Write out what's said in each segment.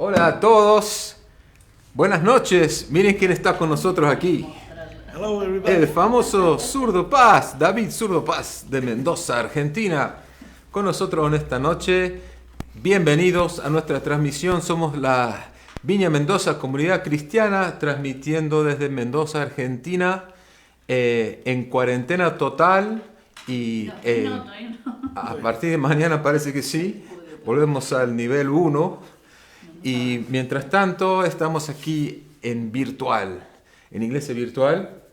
Hola a todos. Buenas noches. Miren quién está con nosotros aquí. Hello, everybody. El famoso Zurdo Paz, David Zurdo Paz de Mendoza, Argentina. Con nosotros en esta noche. Bienvenidos a nuestra transmisión. Somos la Viña Mendoza Comunidad Cristiana, transmitiendo desde Mendoza, Argentina, en cuarentena total. Y a partir de mañana parece que sí. Volvemos al nivel 1. Y mientras tanto estamos aquí en virtual, en iglesia virtual.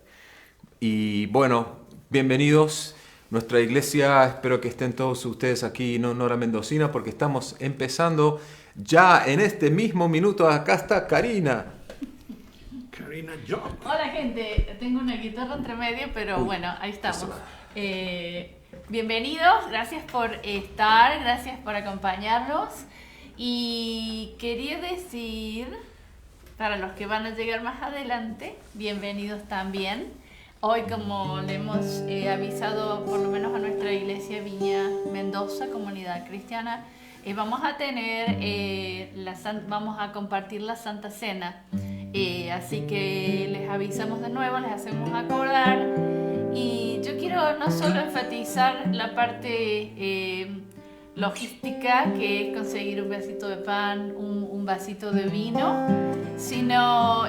Y bueno, bienvenidos. Nuestra iglesia, espero que estén todos ustedes aquí en honor a Mendocina, porque estamos empezando ya en este mismo minuto. Acá está Karina. Karina Job. Hola gente, tengo una guitarra entre medio, pero bueno, ahí estamos. Bienvenidos, gracias por estar, gracias por acompañarnos. Y quería decir, para los que van a llegar más adelante, bienvenidos también. Hoy, como le hemos avisado por lo menos a nuestra iglesia Viña Mendoza, Comunidad Cristiana, vamos a tener, vamos a compartir la Santa Cena. Así que les avisamos de nuevo, les hacemos acordar. Y yo quiero no solo enfatizar la parte logística, que es conseguir un vasito de pan, un vasito de vino, sino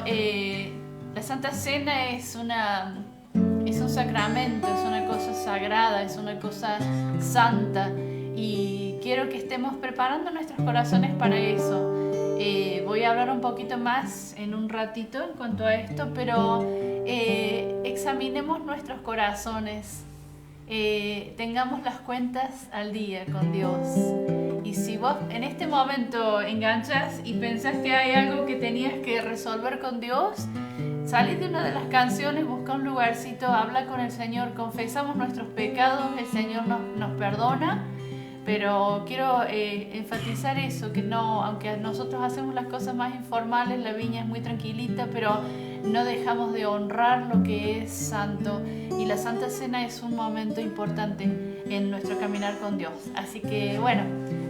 la Santa Cena es un sacramento, es una cosa sagrada, es una cosa santa, y quiero que estemos preparando nuestros corazones para eso. Voy a hablar un poquito más en un ratito en cuanto a esto, pero examinemos nuestros corazones. Tengamos las cuentas al día con Dios. Y si vos en este momento enganchas y pensás que hay algo que tenías que resolver con Dios, salí de una de las canciones, busca un lugarcito, habla con el Señor, confesamos nuestros pecados, el Señor nos perdona. Pero quiero enfatizar eso, que no, aunque nosotros hacemos las cosas más informales, la viña es muy tranquilita, pero no dejamos de honrar lo que es santo. Y la Santa Cena es un momento importante en nuestro caminar con Dios. Así que bueno,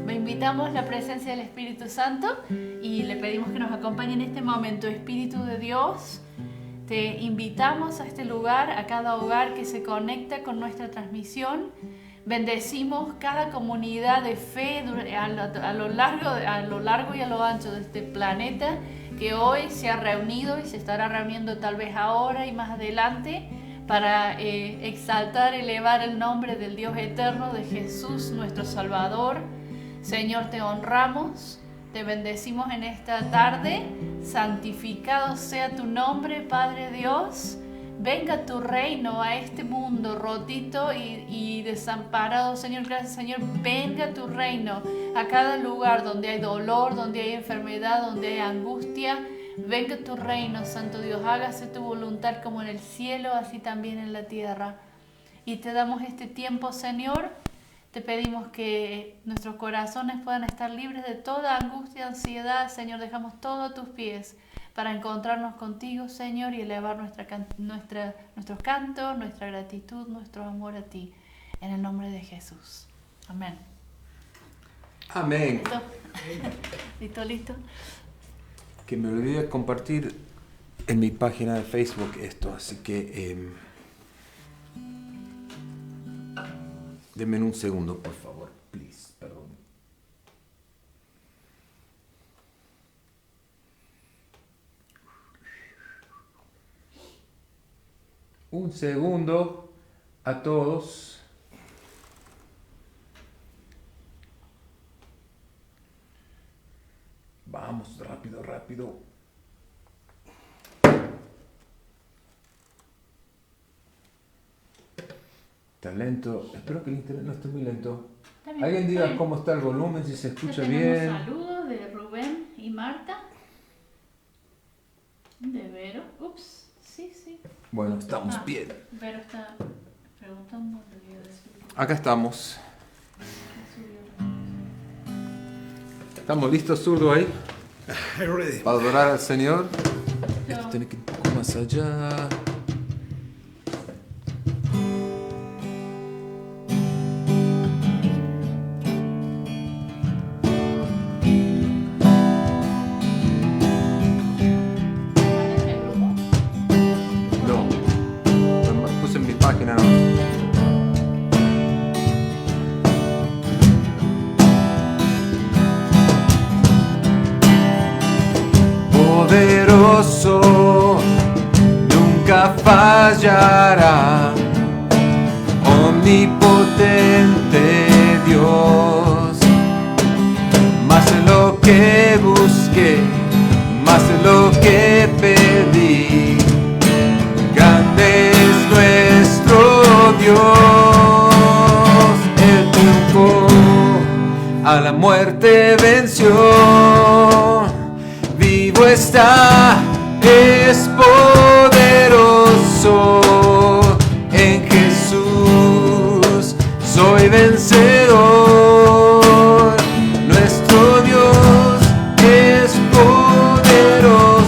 me invitamos la presencia del Espíritu Santo y le pedimos que nos acompañe en este momento. Espíritu de Dios, te invitamos a este lugar, a cada hogar que se conecta con nuestra transmisión. Bendecimos cada comunidad de fe a lo largo y a lo ancho de este planeta, que hoy se ha reunido y se estará reuniendo tal vez ahora y más adelante para exaltar, elevar el nombre del Dios eterno, de Jesús, nuestro Salvador. Señor, te honramos, te bendecimos en esta tarde. Santificado sea tu nombre, Padre Dios. Venga tu reino a este mundo rotito y desamparado, Señor. Gracias, Señor. Venga tu reino a cada lugar donde hay dolor, donde hay enfermedad, donde hay angustia. Venga tu reino, Santo Dios. Hágase tu voluntad como en el cielo, así también en la tierra. Y te damos este tiempo, Señor. Te pedimos que nuestros corazones puedan estar libres de toda angustia, ansiedad. Señor, dejamos todo a tus pies para encontrarnos contigo, Señor, y elevar nuestros cantos, nuestra gratitud, nuestro amor a ti. En el nombre de Jesús. Amén. Amén. ¿Listo? ¿Listo? Que me olvidé compartir en mi página de Facebook esto, así que denme un segundo, por favor, please, perdón. Un segundo a todos. Vamos, rápido, rápido. Está lento. Espero que el internet no esté muy lento. Alguien diga cómo está el volumen, si se escucha bien. Tenemos saludos de Rubén y Marta. De Vero. Ups, sí. Bueno, estamos bien. Vero está preguntando. Acá estamos. ¿Estamos listos, zurdo, ahí? Ready. Para adorar al Señor. Esto tiene que ir un poco más allá. poderoso, nunca fallará. Omnipotente Dios, más de lo que busqué, más de lo que pedí. Grande es nuestro Dios, Él triunfó, a la muerte venció. Vivo está, es poderoso, en Jesús soy vencedor. Nuestro Dios es poderoso.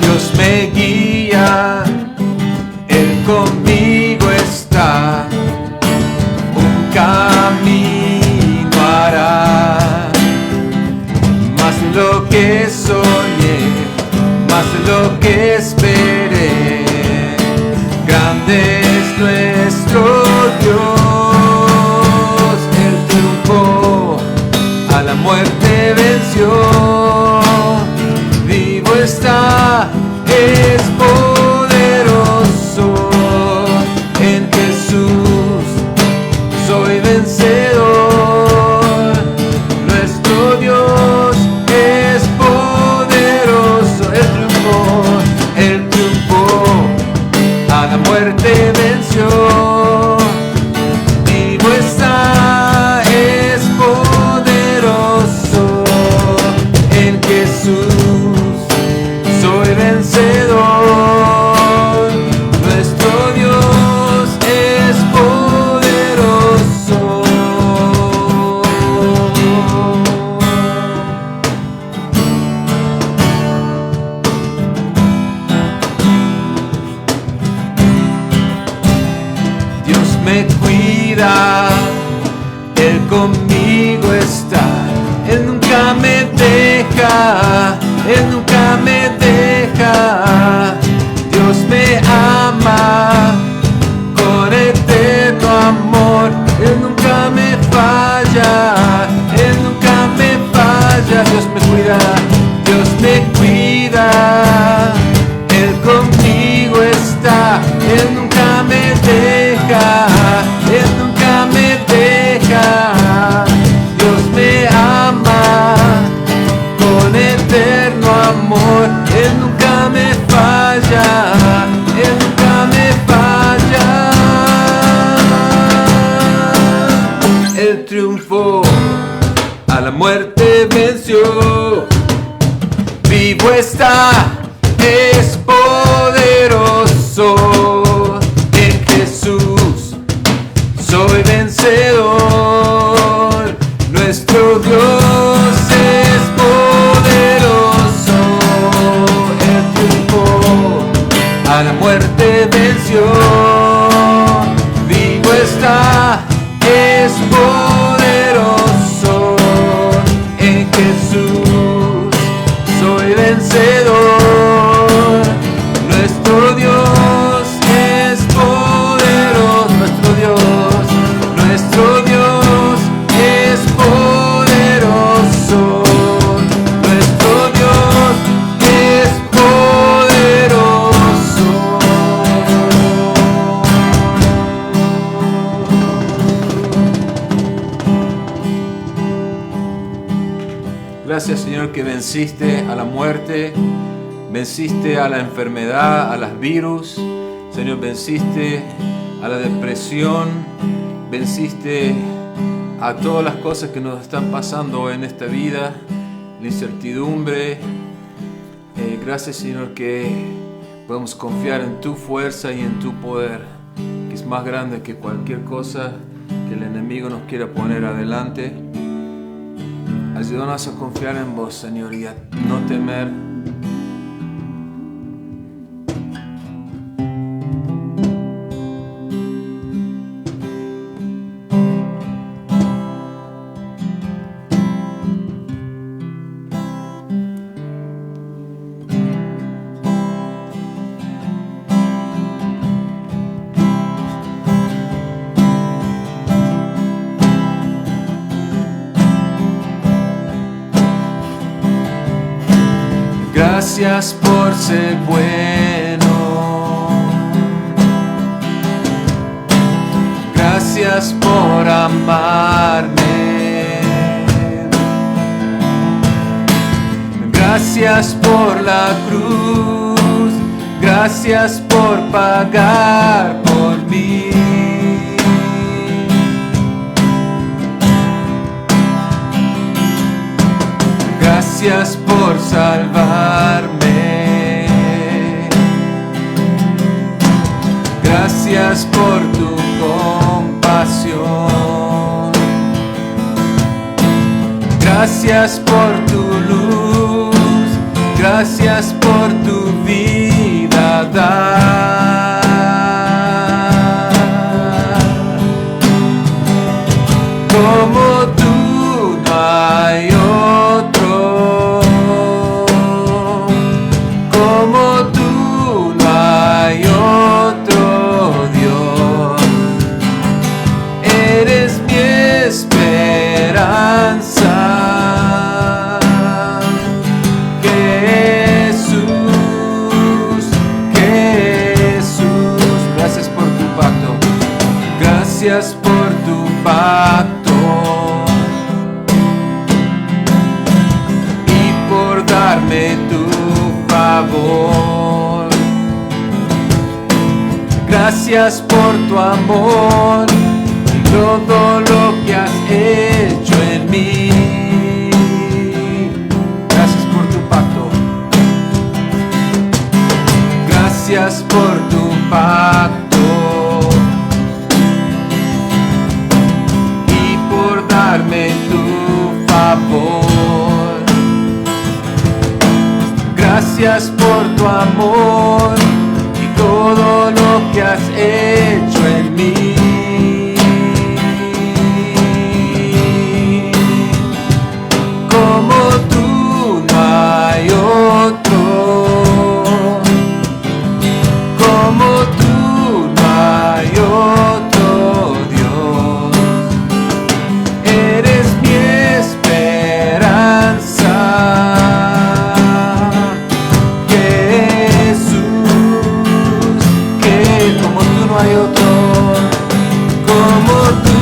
Dios me guía, Él conmigo está, un camino hará, más de lo que soñé, más de lo que esperé. Grande es nuestro Dios, Él triunfó, a la muerte venció. Vivo está, es poderoso, en Jesús soy vencedor. Nuestro Dios es poderoso, Él triunfó, a la muerte venció. Vivo está, es poderoso, en Jesús soy vencedor. Nuestro Dios es poderoso. Dios me cuida, Él conmigo está, Él nunca me deja, Él nunca me deja. Dios me ama con eterno amor, Él nunca me falla, Él nunca me falla. Dios me cuida, Dios me cuida, Él conmigo está, Él nunca me deja, Él nunca me deja. Dios me ama con eterno amor, Él nunca me falla, Él nunca me falla. Él triunfó, a la muerte venció. Vivo está, es poderoso, en Jesús soy vencedor. Nuestro Dios es poderoso, Él triunfó, a la muerte venció. Vivo está, es poderoso, en Jesús soy vencedor. Nuestro Dios es poderoso, nuestro Dios es poderoso, nuestro Dios es poderoso. Gracias, Señor, que venciste a la muerte, venciste a la enfermedad, a los virus. Señor, venciste a la depresión, venciste a todas las cosas que nos están pasando en esta vida, la incertidumbre. Gracias, Señor, que podemos confiar en tu fuerza y en tu poder, que es más grande que cualquier cosa que el enemigo nos quiera poner adelante. Ayúdanos a confiar en vos, Señor, y a no temer. Gracias por ser bueno. Gracias por amarme. Gracias por la cruz. Gracias por pagar por mí. Gracias por salvarme. Gracias por tu compasión. Gracias por tu luz. Gracias por tu vida dar. Como tú no hay otro. Como tú no hay otro Dios. Eres mi esperanza. Gracias por tu pacto y por darme tu favor. Gracias por tu amor y todo lo que has hecho en mí. Gracias por tu pacto. Gracias por tu pacto. Darme tu favor. Gracias por tu amor y todo lo que has hecho en mí. Como tú no hay otro. Como tú no hay otro Dios. Eres mi esperanza, Jesús, que como tú no hay otro, como tú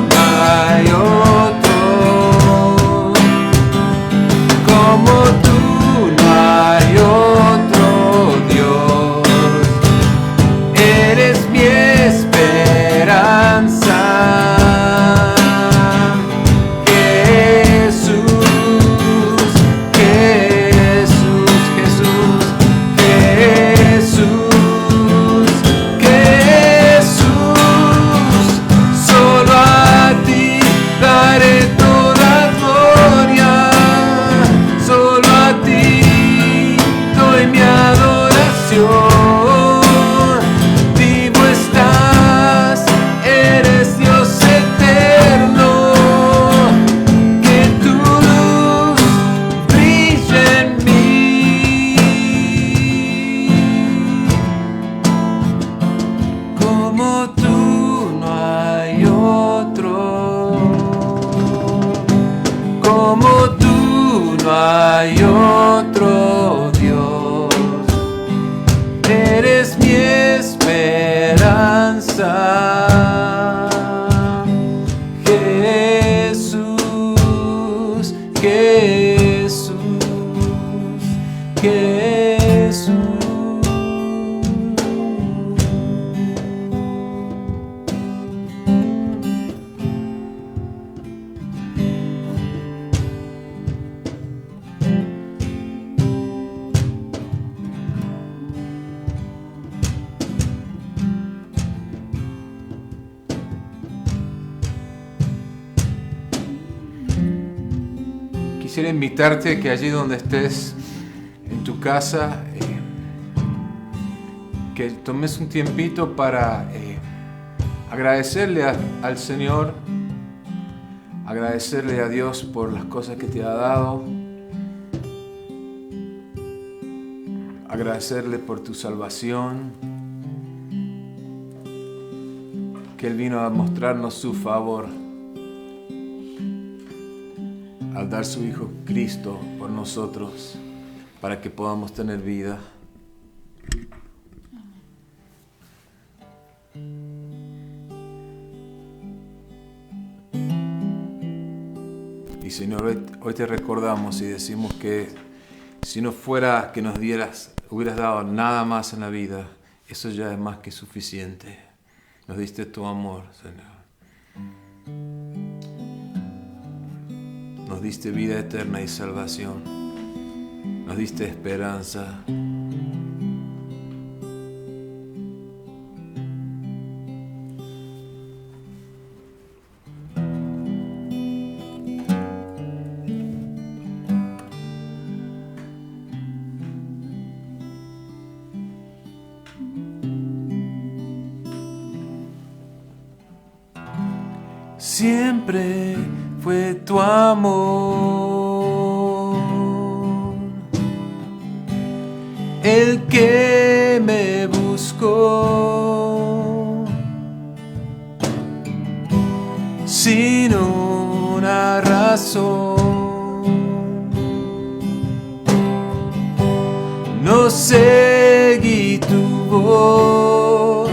no hay otro, como tú no hay otro Dios. Eres mi esperanza. Quisiera invitarte que allí donde estés, en tu casa, que tomes un tiempito para agradecerle al Señor, agradecerle a Dios por las cosas que te ha dado, agradecerle por tu salvación, que Él vino a mostrarnos su favor al dar su Hijo Cristo por nosotros. para que podamos tener vida. Y Señor, hoy te recordamos y decimos que si no fuera que nos hubieras dado nada más en la vida, eso ya es más que suficiente. Nos diste tu amor, Señor. Nos diste vida eterna y salvación. Nos diste esperanza. Siempre fue tu amor el que me buscó sin una razón. No seguí tu voz,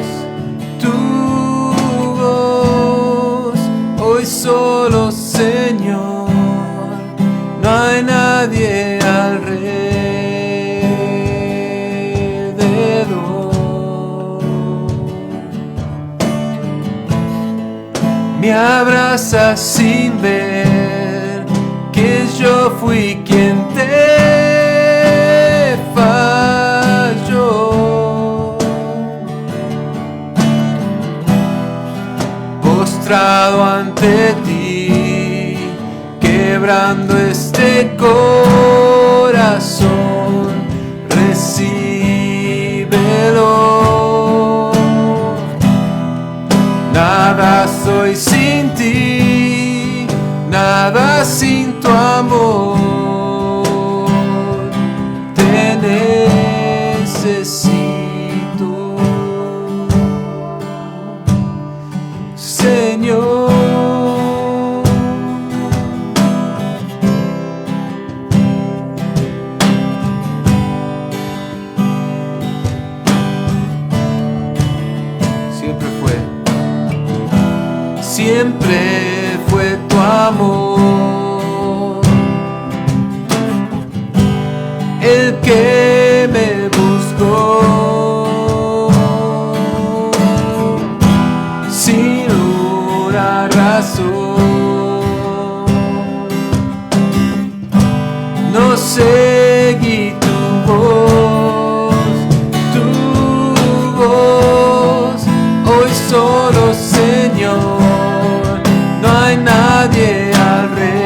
hoy solo, Señor, no hay nadie alrededor. Me abrazas sin ver que yo fui quien te falló. Postrado ante ti, quebrando este corazón, recíbelo. Nada soy sin ti, nada sin tu amor. Te necesito, Señor. Siempre fue tu amor el que me buscó sin una razón. No seguí tu voz, hoy solo, Señor, no hay nadie alrededor.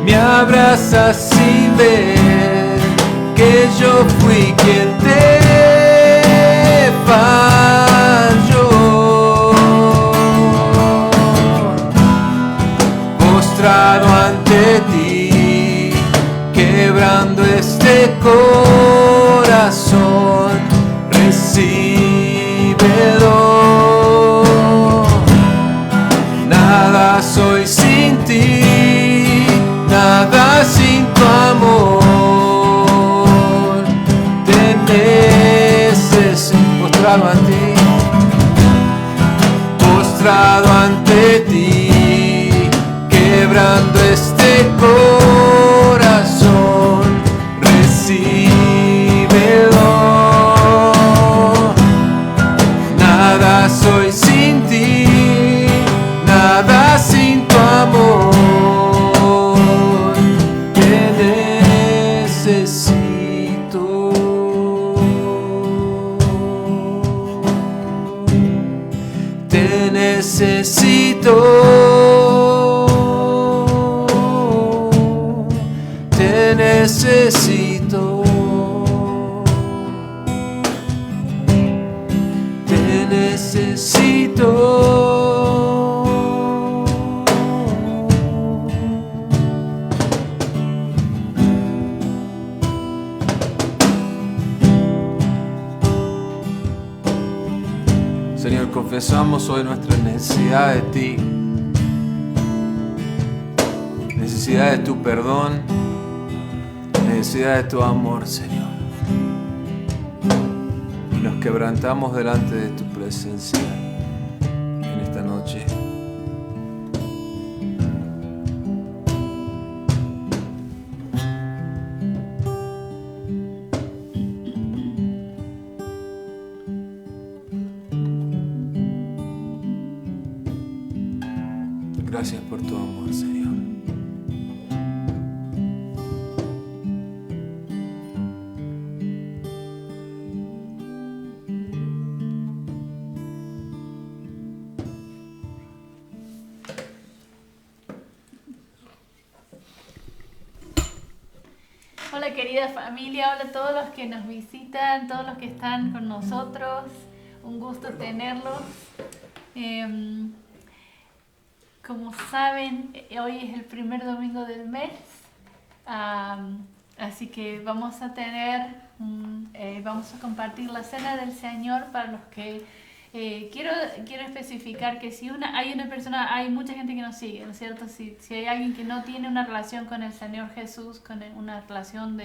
Me abrazas sin ver que yo fui quien te falló. Postrado ante ti, quebrando este corazón, recíbelo. Nada soy sin ti, nada sin tu amor. Te necesito. Postrado ante ti, postrado ante ti, quebrando este corazón, recíbelo. Nada soy sin ti, nada sin tu amor. Te necesito. Te necesito. Te necesito. Te necesito. Confesamos hoy nuestra necesidad de ti, necesidad de tu perdón, necesidad de tu amor, Señor. Y nos quebrantamos delante de tu presencia en esta noche. Gracias por tu amor, Señor. Hola querida familia, hola a todos los que nos visitan, todos los que están con nosotros. Un gusto tenerlos. Como saben, hoy es el primer domingo del mes, así que vamos a vamos a compartir la cena del Señor para los que quiero especificar que si hay una persona, hay mucha gente que nos sigue, ¿no es cierto? Si hay alguien que no tiene una relación con el Señor Jesús, con una relación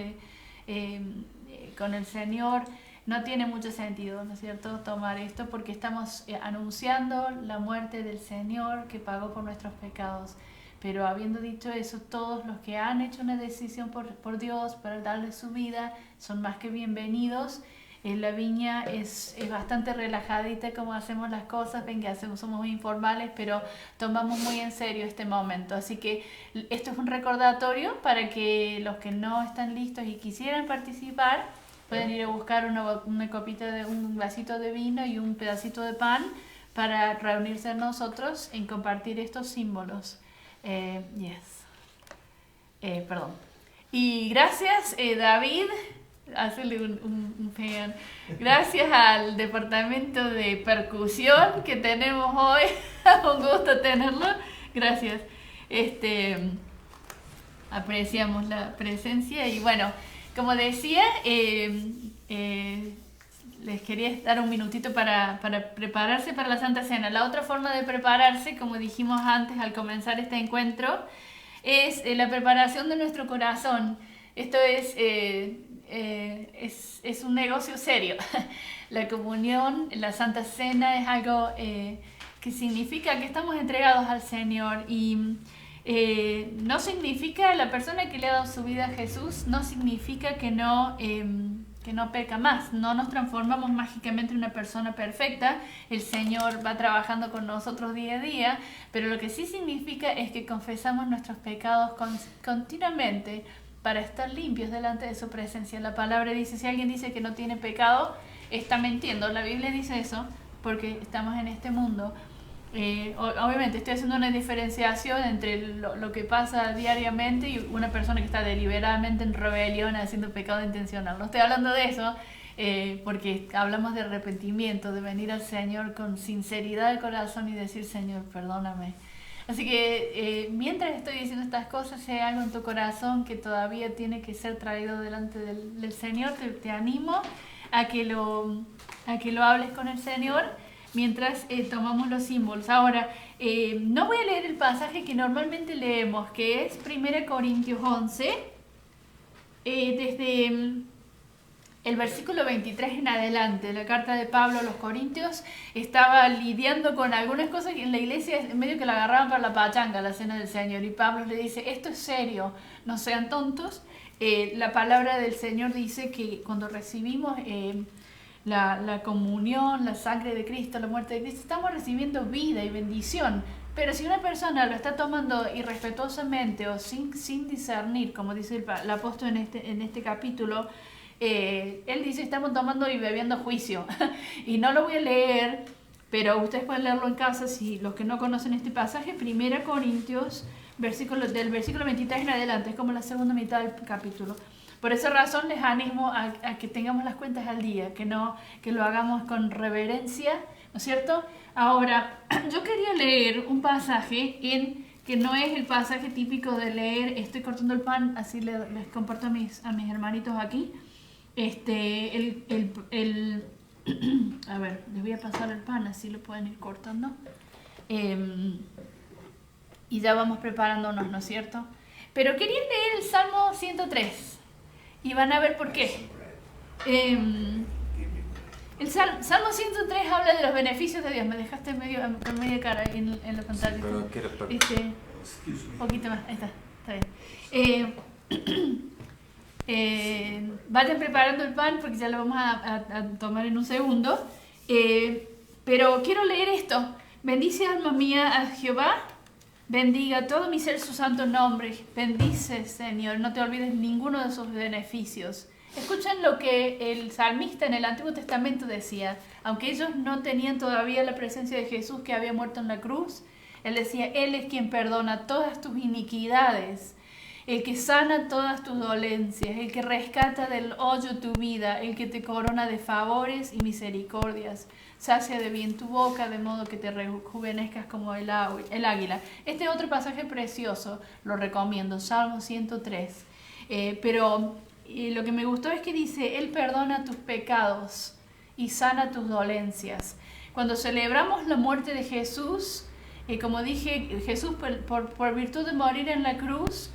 con el Señor, no tiene mucho sentido, ¿no es cierto?, tomar esto porque estamos anunciando la muerte del Señor que pagó por nuestros pecados. Pero habiendo dicho eso, todos los que han hecho una decisión por Dios para darle su vida son más que bienvenidos. La viña es bastante relajadita como hacemos las cosas, ven que somos muy informales, pero tomamos muy en serio este momento. Así que esto es un recordatorio para que los que no están listos y quisieran participar, pueden ir a buscar una copita un vasito de vino y un pedacito de pan para reunirse nosotros en compartir estos símbolos. Perdón. Y gracias, David. Hacerle un fan. Gracias al departamento de percusión que tenemos hoy. Un gusto tenerlo. Gracias. Apreciamos la presencia y bueno, como decía, les quería dar un minutito para prepararse para la Santa Cena. La otra forma de prepararse, como dijimos antes al comenzar este encuentro, es la preparación de nuestro corazón. Esto es un negocio serio. La comunión, la Santa Cena es algo que significa que estamos entregados al Señor y no significa, la persona que le ha dado su vida a Jesús no significa que no peca más, no nos transformamos mágicamente en una persona perfecta. El Señor va trabajando con nosotros día a día, pero lo que sí significa es que confesamos nuestros pecados continuamente para estar limpios delante de su presencia. La palabra dice, si alguien dice que no tiene pecado, está mintiendo. La Biblia dice eso porque estamos en este mundo. Obviamente estoy haciendo una diferenciación entre lo que pasa diariamente y una persona que está deliberadamente en rebelión haciendo pecado intencional. No estoy hablando de eso porque hablamos de arrepentimiento, de venir al Señor con sinceridad de corazón y decir, Señor, perdóname. Así que mientras estoy diciendo estas cosas, si hay algo en tu corazón que todavía tiene que ser traído delante del Señor, te animo a que lo hables con el Señor mientras tomamos los símbolos. Ahora, no voy a leer el pasaje que normalmente leemos, que es 1 Corintios 11, desde el versículo 23 en adelante. La carta de Pablo a los Corintios estaba lidiando con algunas cosas que en la iglesia medio que la agarraban para la pachanga, la cena del Señor, y Pablo le dice, esto es serio, no sean tontos. La palabra del Señor dice que cuando recibimos la comunión, la sangre de Cristo, la muerte de Cristo, estamos recibiendo vida y bendición. Pero si una persona lo está tomando irrespetuosamente o sin discernir, como dice el apóstol en este capítulo, él dice, estamos tomando y bebiendo juicio. Y no lo voy a leer, pero ustedes pueden leerlo en casa si los que no conocen este pasaje, 1 Corintios, del versículo 23 en adelante, es como la segunda mitad del capítulo. Por esa razón les animo a que tengamos las cuentas al día, que lo hagamos con reverencia, ¿no es cierto? Ahora, yo quería leer un pasaje que no es el pasaje típico de leer, estoy cortando el pan, así les comparto a mis hermanitos aquí. A ver, les voy a pasar el pan, así lo pueden ir cortando. Y ya vamos preparándonos, ¿no es cierto? Pero quería leer el Salmo 103 y van a ver por qué. El Salmo 103 habla de los beneficios de Dios. Me dejaste con media cara ahí en la pantalla. Un poquito más, ahí está bien. Vayan preparando el pan porque ya lo vamos a tomar en un segundo. Pero quiero leer esto. Bendice, alma mía, a Jehová. Bendiga todo mi ser su santo nombre. Bendice, Señor. No te olvides ninguno de sus beneficios. Escuchen lo que el salmista en el Antiguo Testamento decía. Aunque ellos no tenían todavía la presencia de Jesús que había muerto en la cruz, él decía, Él es quien perdona todas tus iniquidades, el que sana todas tus dolencias, el que rescata del hoyo tu vida, el que te corona de favores y misericordias, sacia de bien tu boca, de modo que te rejuvenezcas como el águila. Este otro pasaje precioso, lo recomiendo, Salmo 103. Y lo que me gustó es que dice, Él perdona tus pecados y sana tus dolencias. Cuando celebramos la muerte de Jesús, como dije, Jesús por virtud de morir en la cruz,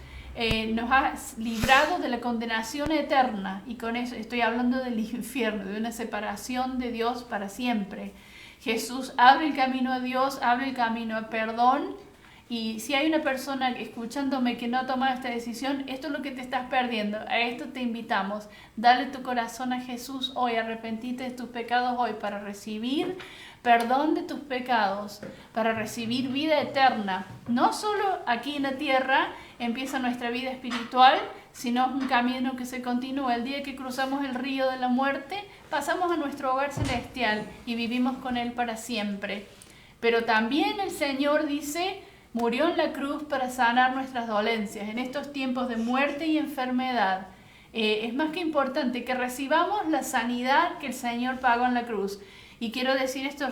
nos ha librado de la condenación eterna. Y con eso estoy hablando del infierno, de una separación de Dios para siempre. Jesús abre el camino a Dios, abre el camino a perdón. Y si hay una persona escuchándome que no ha tomado esta decisión, esto es lo que te estás perdiendo. A esto te invitamos. Dale tu corazón a Jesús hoy, arrepentite de tus pecados hoy para recibir perdón de tus pecados, para recibir vida eterna. No solo aquí en la tierra empieza nuestra vida espiritual, sino un camino que se continúa. El día que cruzamos el río de la muerte, pasamos a nuestro hogar celestial y vivimos con Él para siempre. Pero también el Señor dice, murió en la cruz para sanar nuestras dolencias. En estos tiempos de muerte y enfermedad, es más que importante que recibamos la sanidad que el Señor pagó en la cruz. Y quiero decir esto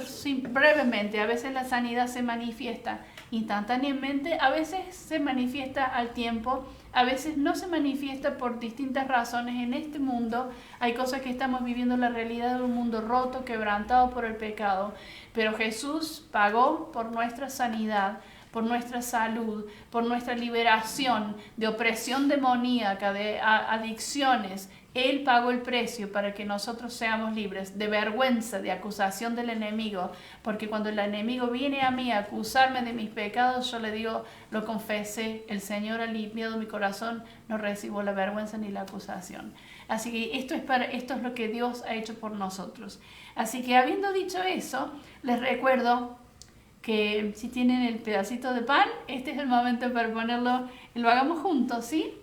brevemente. A veces la sanidad se manifiesta instantáneamente, a veces se manifiesta al tiempo, a veces no se manifiesta por distintas razones. En este mundo hay cosas que estamos viviendo, la realidad de un mundo roto, quebrantado por el pecado. Pero Jesús pagó por nuestra sanidad, por nuestra salud, por nuestra liberación de opresión demoníaca, de adicciones. Él pagó el precio para que nosotros seamos libres de vergüenza, de acusación del enemigo, porque cuando el enemigo viene a mí a acusarme de mis pecados, yo le digo, lo confesé, el Señor ha limpiado mi corazón, no recibo la vergüenza ni la acusación. Así que esto es lo que Dios ha hecho por nosotros. Así que habiendo dicho eso, les recuerdo que si tienen el pedacito de pan, este es el momento para ponerlo y lo hagamos juntos, ¿sí?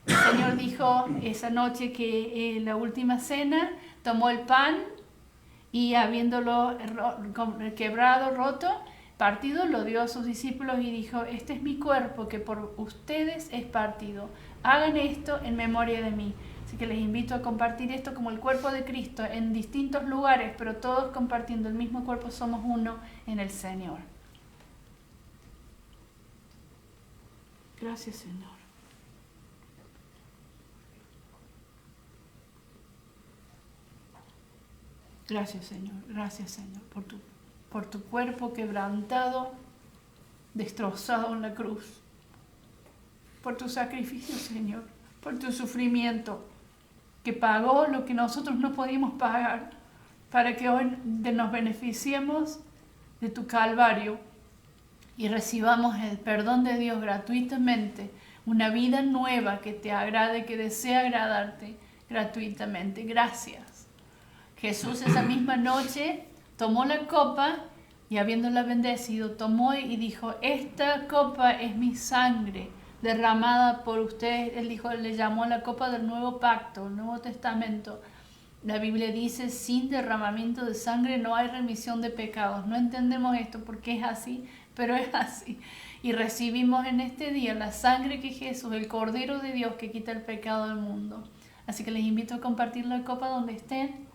El Señor dijo esa noche que en la última cena tomó el pan y habiéndolo quebrado, roto, partido, lo dio a sus discípulos y dijo, este es mi cuerpo que por ustedes es partido. Hagan esto en memoria de mí. Así que les invito a compartir esto como el cuerpo de Cristo en distintos lugares, pero todos compartiendo el mismo cuerpo, somos uno en el Señor. Gracias, Señor. Gracias, Señor, por tu cuerpo quebrantado, destrozado en la cruz, por tu sacrificio, Señor, por tu sufrimiento, que pagó lo que nosotros no podíamos pagar, para que hoy nos beneficiemos de tu Calvario y recibamos el perdón de Dios gratuitamente, una vida nueva que te agrade, que desea agradarte gratuitamente. Gracias. Jesús esa misma noche tomó la copa y habiéndola bendecido, tomó y dijo, esta copa es mi sangre derramada por ustedes. Él dijo, le llamó la copa del nuevo pacto, el Nuevo Testamento. La Biblia dice, sin derramamiento de sangre no hay remisión de pecados. No entendemos esto porque es así, pero es así. Y recibimos en este día la sangre que Jesús, el Cordero de Dios que quita el pecado del mundo. Así que les invito a compartir la copa donde estén.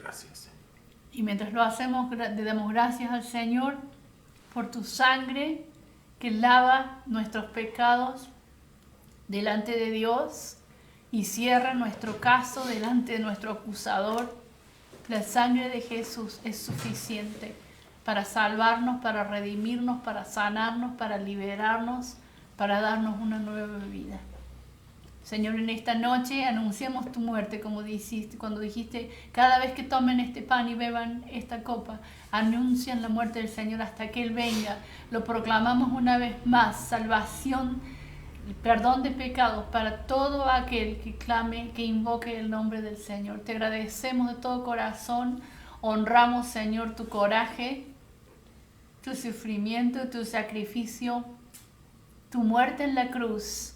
Gracias, Señor. Y mientras lo hacemos, le damos gracias al Señor por tu sangre que lava nuestros pecados delante de Dios, y cierra nuestro caso delante de nuestro acusador. La sangre de Jesús es suficiente para salvarnos, para redimirnos, para sanarnos, para liberarnos, para darnos una nueva vida. Señor, en esta noche anunciamos tu muerte, como dijiste, cuando dijiste, cada vez que tomen este pan y beban esta copa, anuncian la muerte del Señor hasta que Él venga. Lo proclamamos una vez más, salvación, perdón de pecados para todo aquel que clame, que invoque el nombre del Señor. Te agradecemos de todo corazón, honramos, Señor, tu coraje, tu sufrimiento, tu sacrificio, tu muerte en la cruz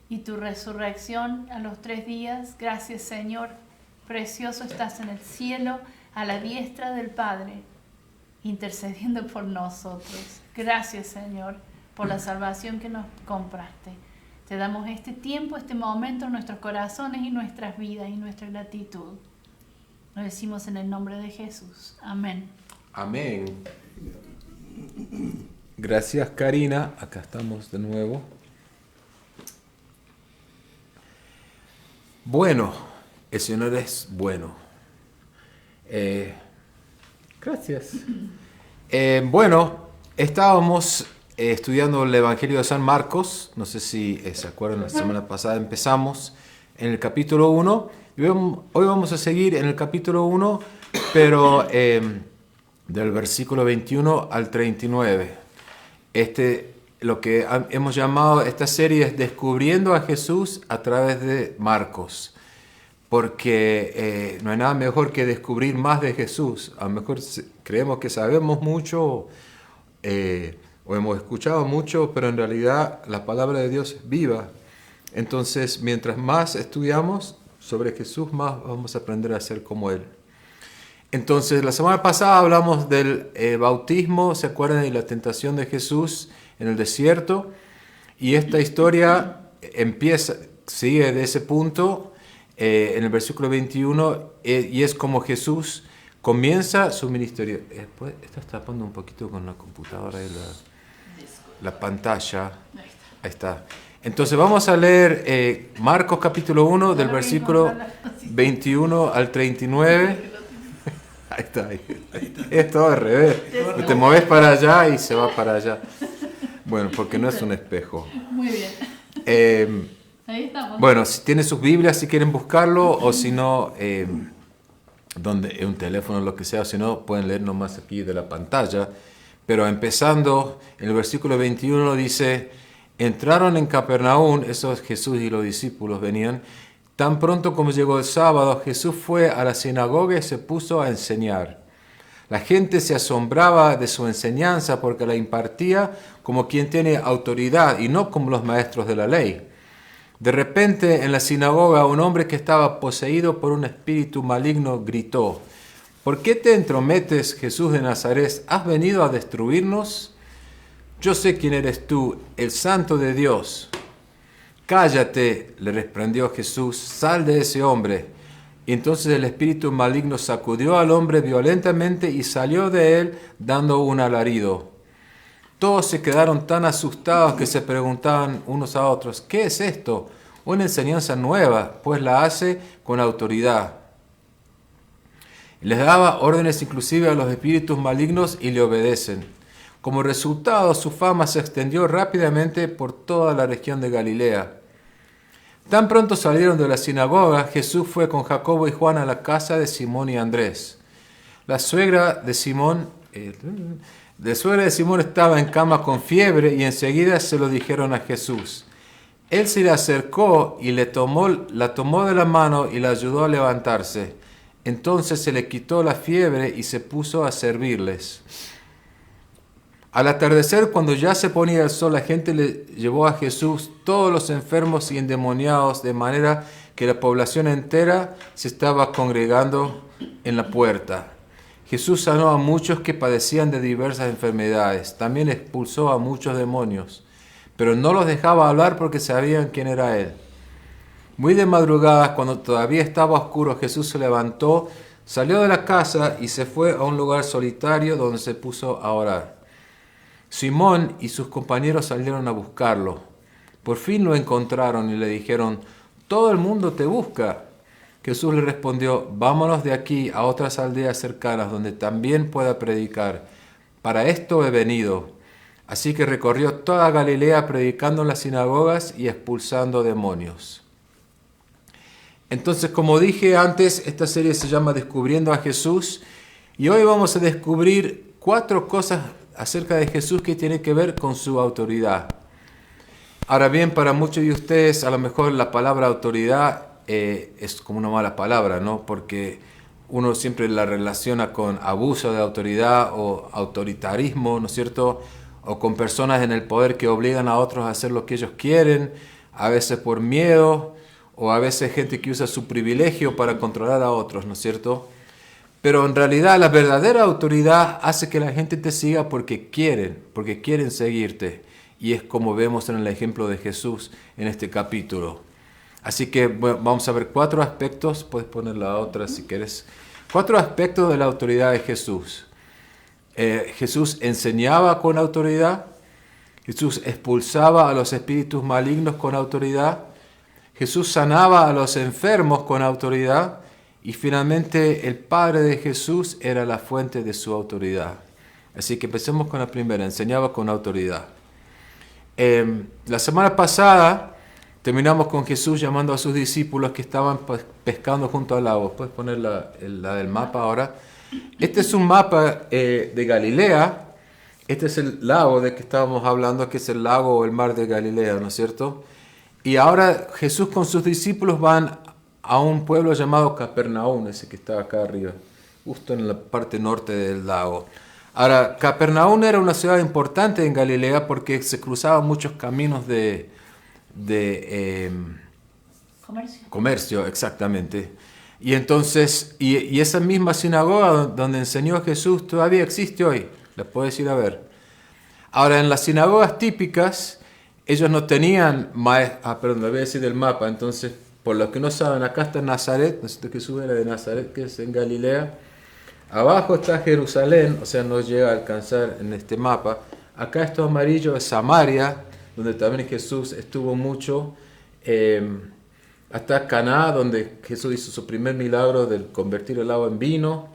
y tu resurrección a los 3 días. Gracias, Señor. Precioso estás en el cielo, a la diestra del Padre, intercediendo por nosotros. Gracias, Señor, por la salvación que nos compraste. Te damos este tiempo, este momento en nuestros corazones y nuestras vidas y nuestra gratitud. Lo decimos en el nombre de Jesús. Amén. Amén. Gracias, Karina. Acá estamos de nuevo. Bueno, el Señor es bueno. Gracias. Bueno, estábamos estudiando el Evangelio de San Marcos. No sé si se acuerdan, la semana pasada empezamos en el capítulo 1. Hoy vamos a seguir en el capítulo 1, pero del versículo 21 al 39. Lo que hemos llamado esta serie es Descubriendo a Jesús a través de Marcos, porque no hay nada mejor que descubrir más de Jesús. A lo mejor creemos que sabemos mucho o hemos escuchado mucho, pero en realidad la palabra de Dios es viva. Entonces, mientras más estudiamos sobre Jesús, más vamos a aprender a ser como Él. Entonces, la semana pasada hablamos del bautismo, ¿se acuerdan? De la tentación de Jesús en el desierto. Y esta historia sigue de ese punto en el versículo 21, y es como Jesús comienza su ministerio. Estás tapando un poquito con la computadora y la pantalla. Ahí está. Entonces vamos a leer Marcos capítulo 1 del versículo 21 al 39. Ahí está. Es todo al revés. Te mueves para allá y se va para allá. Bueno, porque no es un espejo. Muy bien. Ahí estamos. Bueno, si tienen sus Biblias, si quieren buscarlo, o si no, un teléfono, lo que sea, o si no, pueden leer nomás aquí de la pantalla. Pero empezando, en el versículo 21 dice: entraron en Capernaum, eso es Jesús y los discípulos venían. Tan pronto como llegó el sábado, Jesús fue a la sinagoga y se puso a enseñar. La gente se asombraba de su enseñanza porque la impartía como quien tiene autoridad y no como los maestros de la ley. De repente, en la sinagoga, un hombre que estaba poseído por un espíritu maligno gritó: ¿por qué te entrometes, Jesús de Nazaret? ¿Has venido a destruirnos? Yo sé quién eres tú, el Santo de Dios. Cállate, le reprendió Jesús, sal de ese hombre. Y entonces el espíritu maligno sacudió al hombre violentamente y salió de él dando un alarido. Todos se quedaron tan asustados que se preguntaban unos a otros: ¿qué es esto? Una enseñanza nueva, pues la hace con autoridad. Les daba órdenes inclusive a los espíritus malignos y le obedecen. Como resultado, su fama se extendió rápidamente por toda la región de Galilea. Tan pronto salieron de la sinagoga, Jesús fue con Jacobo y Juan a la casa de Simón y Andrés. La suegra de Simón estaba en cama con fiebre y enseguida se lo dijeron a Jesús. Él se le acercó y la tomó de la mano y la ayudó a levantarse. Entonces se le quitó la fiebre y se puso a servirles. Al atardecer, cuando ya se ponía el sol, la gente le llevó a Jesús todos los enfermos y endemoniados, de manera que la población entera se estaba congregando en la puerta. Jesús sanó a muchos que padecían de diversas enfermedades. También expulsó a muchos demonios, pero no los dejaba hablar porque sabían quién era Él. Muy de madrugada, cuando todavía estaba oscuro, Jesús se levantó, salió de la casa y se fue a un lugar solitario donde se puso a orar. Simón y sus compañeros salieron a buscarlo. Por fin lo encontraron y le dijeron: todo el mundo te busca. Jesús le respondió, vámonos de aquí a otras aldeas cercanas donde también pueda predicar. Para esto he venido. Así que recorrió toda Galilea predicando en las sinagogas y expulsando demonios. Entonces, como dije antes, esta serie se llama Descubriendo a Jesús. Y hoy vamos a descubrir 4 cosas acerca de Jesús que tienen que ver con su autoridad. Ahora bien, para muchos de ustedes, a lo mejor la palabra autoridad es como una mala palabra, ¿no? Porque uno siempre la relaciona con abuso de autoridad o autoritarismo, ¿no es cierto? O con personas en el poder que obligan a otros a hacer lo que ellos quieren, a veces por miedo, o a veces gente que usa su privilegio para controlar a otros, ¿no es cierto? Pero en realidad la verdadera autoridad hace que la gente te siga porque quieren seguirte. Y es como vemos en el ejemplo de Jesús en este capítulo. Así que bueno, vamos a ver 4 aspectos, puedes poner la otra si quieres. 4 aspectos de la autoridad de Jesús. Jesús enseñaba con autoridad. Jesús expulsaba a los espíritus malignos con autoridad. Jesús sanaba a los enfermos con autoridad. Y finalmente el Padre de Jesús era la fuente de su autoridad. Así que empecemos con la primera, enseñaba con autoridad. La semana pasada terminamos con Jesús llamando a sus discípulos que estaban pescando junto al lago. ¿Puedes poner la del mapa ahora? Este es un mapa de Galilea. Este es el lago de que estábamos hablando, que es el lago o el mar de Galilea, ¿no es cierto? Y ahora Jesús con sus discípulos van a un pueblo llamado Capernaum, ese que está acá arriba, justo en la parte norte del lago. Ahora, Capernaum era una ciudad importante en Galilea porque se cruzaban muchos caminos de comercio, exactamente. Y entonces, y esa misma sinagoga donde enseñó Jesús todavía existe hoy, la puedes ir a ver. Ahora, en las sinagogas típicas, ellos no tenían perdón, me voy a decir del mapa, entonces, por los que no saben, acá está Nazaret, ¿no es cierto? Jesús era de Nazaret, que es en Galilea. Abajo está Jerusalén, o sea, no llega a alcanzar en este mapa. Acá esto amarillo es Samaria, donde también Jesús estuvo mucho. Hasta Caná, donde Jesús hizo su primer milagro de convertir el agua en vino.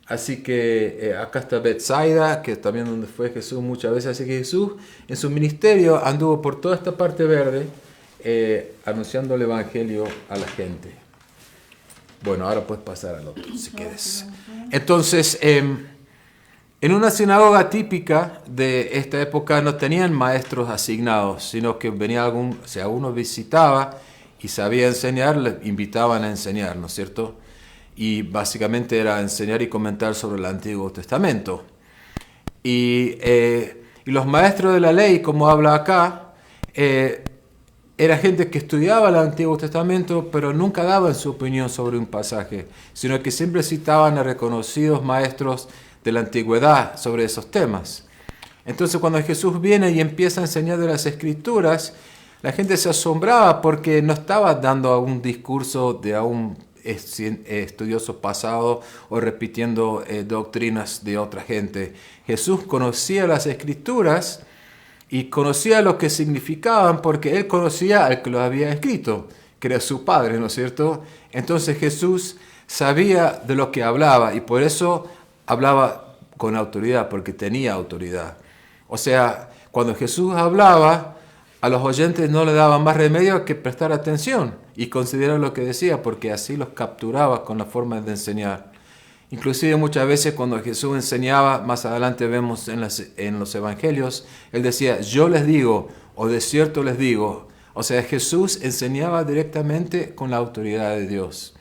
Así que acá está Betsaida, que también donde fue Jesús muchas veces. Así que Jesús en su ministerio anduvo por toda esta parte verde, anunciando el evangelio a la gente. Bueno, ahora puedes pasar al otro, si quieres. Entonces, en una sinagoga típica de esta época no tenían maestros asignados, sino que venía si alguno visitaba y sabía enseñar, le invitaban a enseñar, ¿no es cierto? Y básicamente era enseñar y comentar sobre el Antiguo Testamento. Y los maestros de la ley, como habla acá, era gente que estudiaba el Antiguo Testamento, pero nunca daban su opinión sobre un pasaje, sino que siempre citaban a reconocidos maestros de la antigüedad sobre esos temas. Entonces, cuando Jesús viene y empieza a enseñar de las Escrituras, la gente se asombraba porque no estaba dando un discurso de un estudioso pasado o repitiendo doctrinas de otra gente. Jesús conocía las Escrituras y conocía lo que significaban porque él conocía al que lo había escrito, que era su padre, ¿no es cierto? Entonces Jesús sabía de lo que hablaba y por eso hablaba con autoridad, porque tenía autoridad. O sea, cuando Jesús hablaba, a los oyentes no le daba más remedio que prestar atención y considerar lo que decía, porque así los capturaba con la forma de enseñar. Inclusive muchas veces cuando Jesús enseñaba, más adelante vemos en los evangelios, él decía, yo les digo, o de cierto les digo. O sea, Jesús enseñaba directamente con la autoridad de Dios.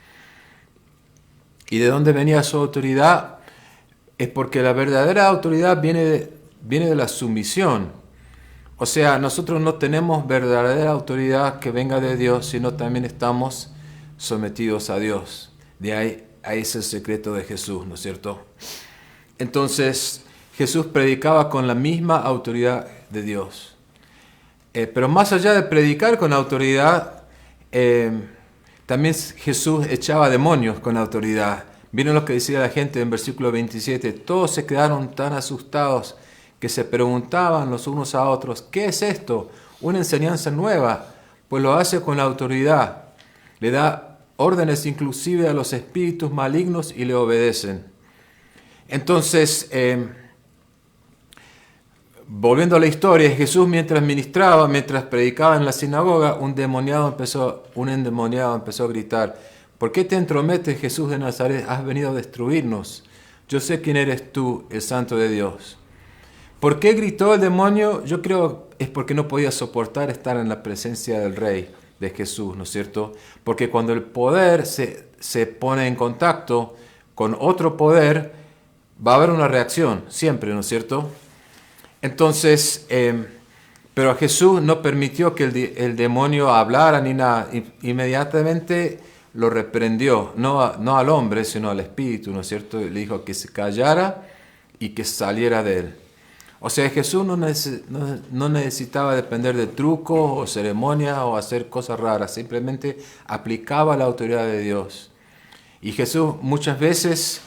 ¿Y de dónde venía su autoridad? Es porque la verdadera autoridad viene de la sumisión. O sea, nosotros no tenemos verdadera autoridad que venga de Dios, sino también estamos sometidos a Dios. De ahí es el secreto de Jesús, ¿no es cierto? Entonces, Jesús predicaba con la misma autoridad de Dios. Pero más allá de predicar con autoridad, también Jesús echaba demonios con autoridad. Miren lo que decía la gente en versículo 27. Todos se quedaron tan asustados que se preguntaban los unos a otros, ¿qué es esto? Una enseñanza nueva, pues lo hace con la autoridad. le da órdenes inclusive a los espíritus malignos y le obedecen. Entonces, volviendo a la historia, Jesús mientras ministraba, mientras predicaba en la sinagoga, un endemoniado empezó a gritar: ¿por qué te entrometes, Jesús de Nazaret? Has venido a destruirnos. Yo sé quién eres tú, el Santo de Dios. ¿Por qué gritó el demonio? Yo creo es porque no podía soportar estar en la presencia del Rey, de Jesús, ¿no es cierto? Porque cuando el poder se pone en contacto con otro poder, va a haber una reacción, siempre, ¿no es cierto? Entonces, pero a Jesús no permitió que el demonio hablara ni nada. Inmediatamente lo reprendió, no al hombre, sino al espíritu, ¿no es cierto? Le dijo que se callara y que saliera de él. O sea, Jesús no necesitaba depender de trucos o ceremonias o hacer cosas raras, simplemente aplicaba la autoridad de Dios. Y Jesús muchas veces,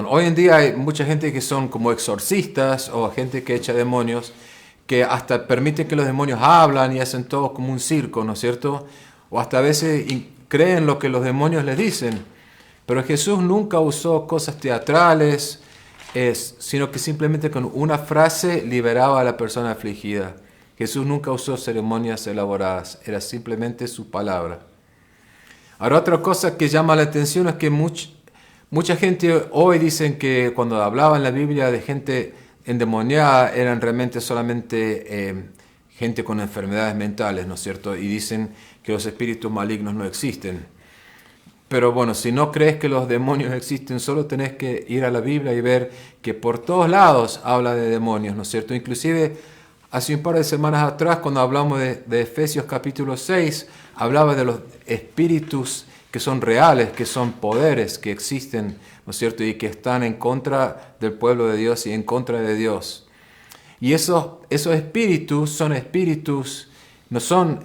hoy en día hay mucha gente que son como exorcistas o gente que echa demonios, que hasta permiten que los demonios hablan y hacen todo como un circo, ¿no es cierto? O hasta a veces creen lo que los demonios les dicen. Pero Jesús nunca usó cosas teatrales, sino que simplemente con una frase liberaba a la persona afligida. Jesús nunca usó ceremonias elaboradas, era simplemente su palabra. Ahora, otra cosa que llama la atención es que mucha gente hoy dicen que cuando hablaba en la Biblia de gente endemoniada eran realmente solamente gente con enfermedades mentales, ¿no es cierto? Y dicen que los espíritus malignos no existen. Pero bueno, si no crees que los demonios existen, solo tenés que ir a la Biblia y ver que por todos lados habla de demonios, ¿no es cierto? Inclusive hace un par de semanas atrás, cuando hablamos de Efesios capítulo 6, hablaba de los espíritus que son reales, que son poderes que existen, ¿no es cierto? Y que están en contra del pueblo de Dios y en contra de Dios. Y esos espíritus son espíritus, no son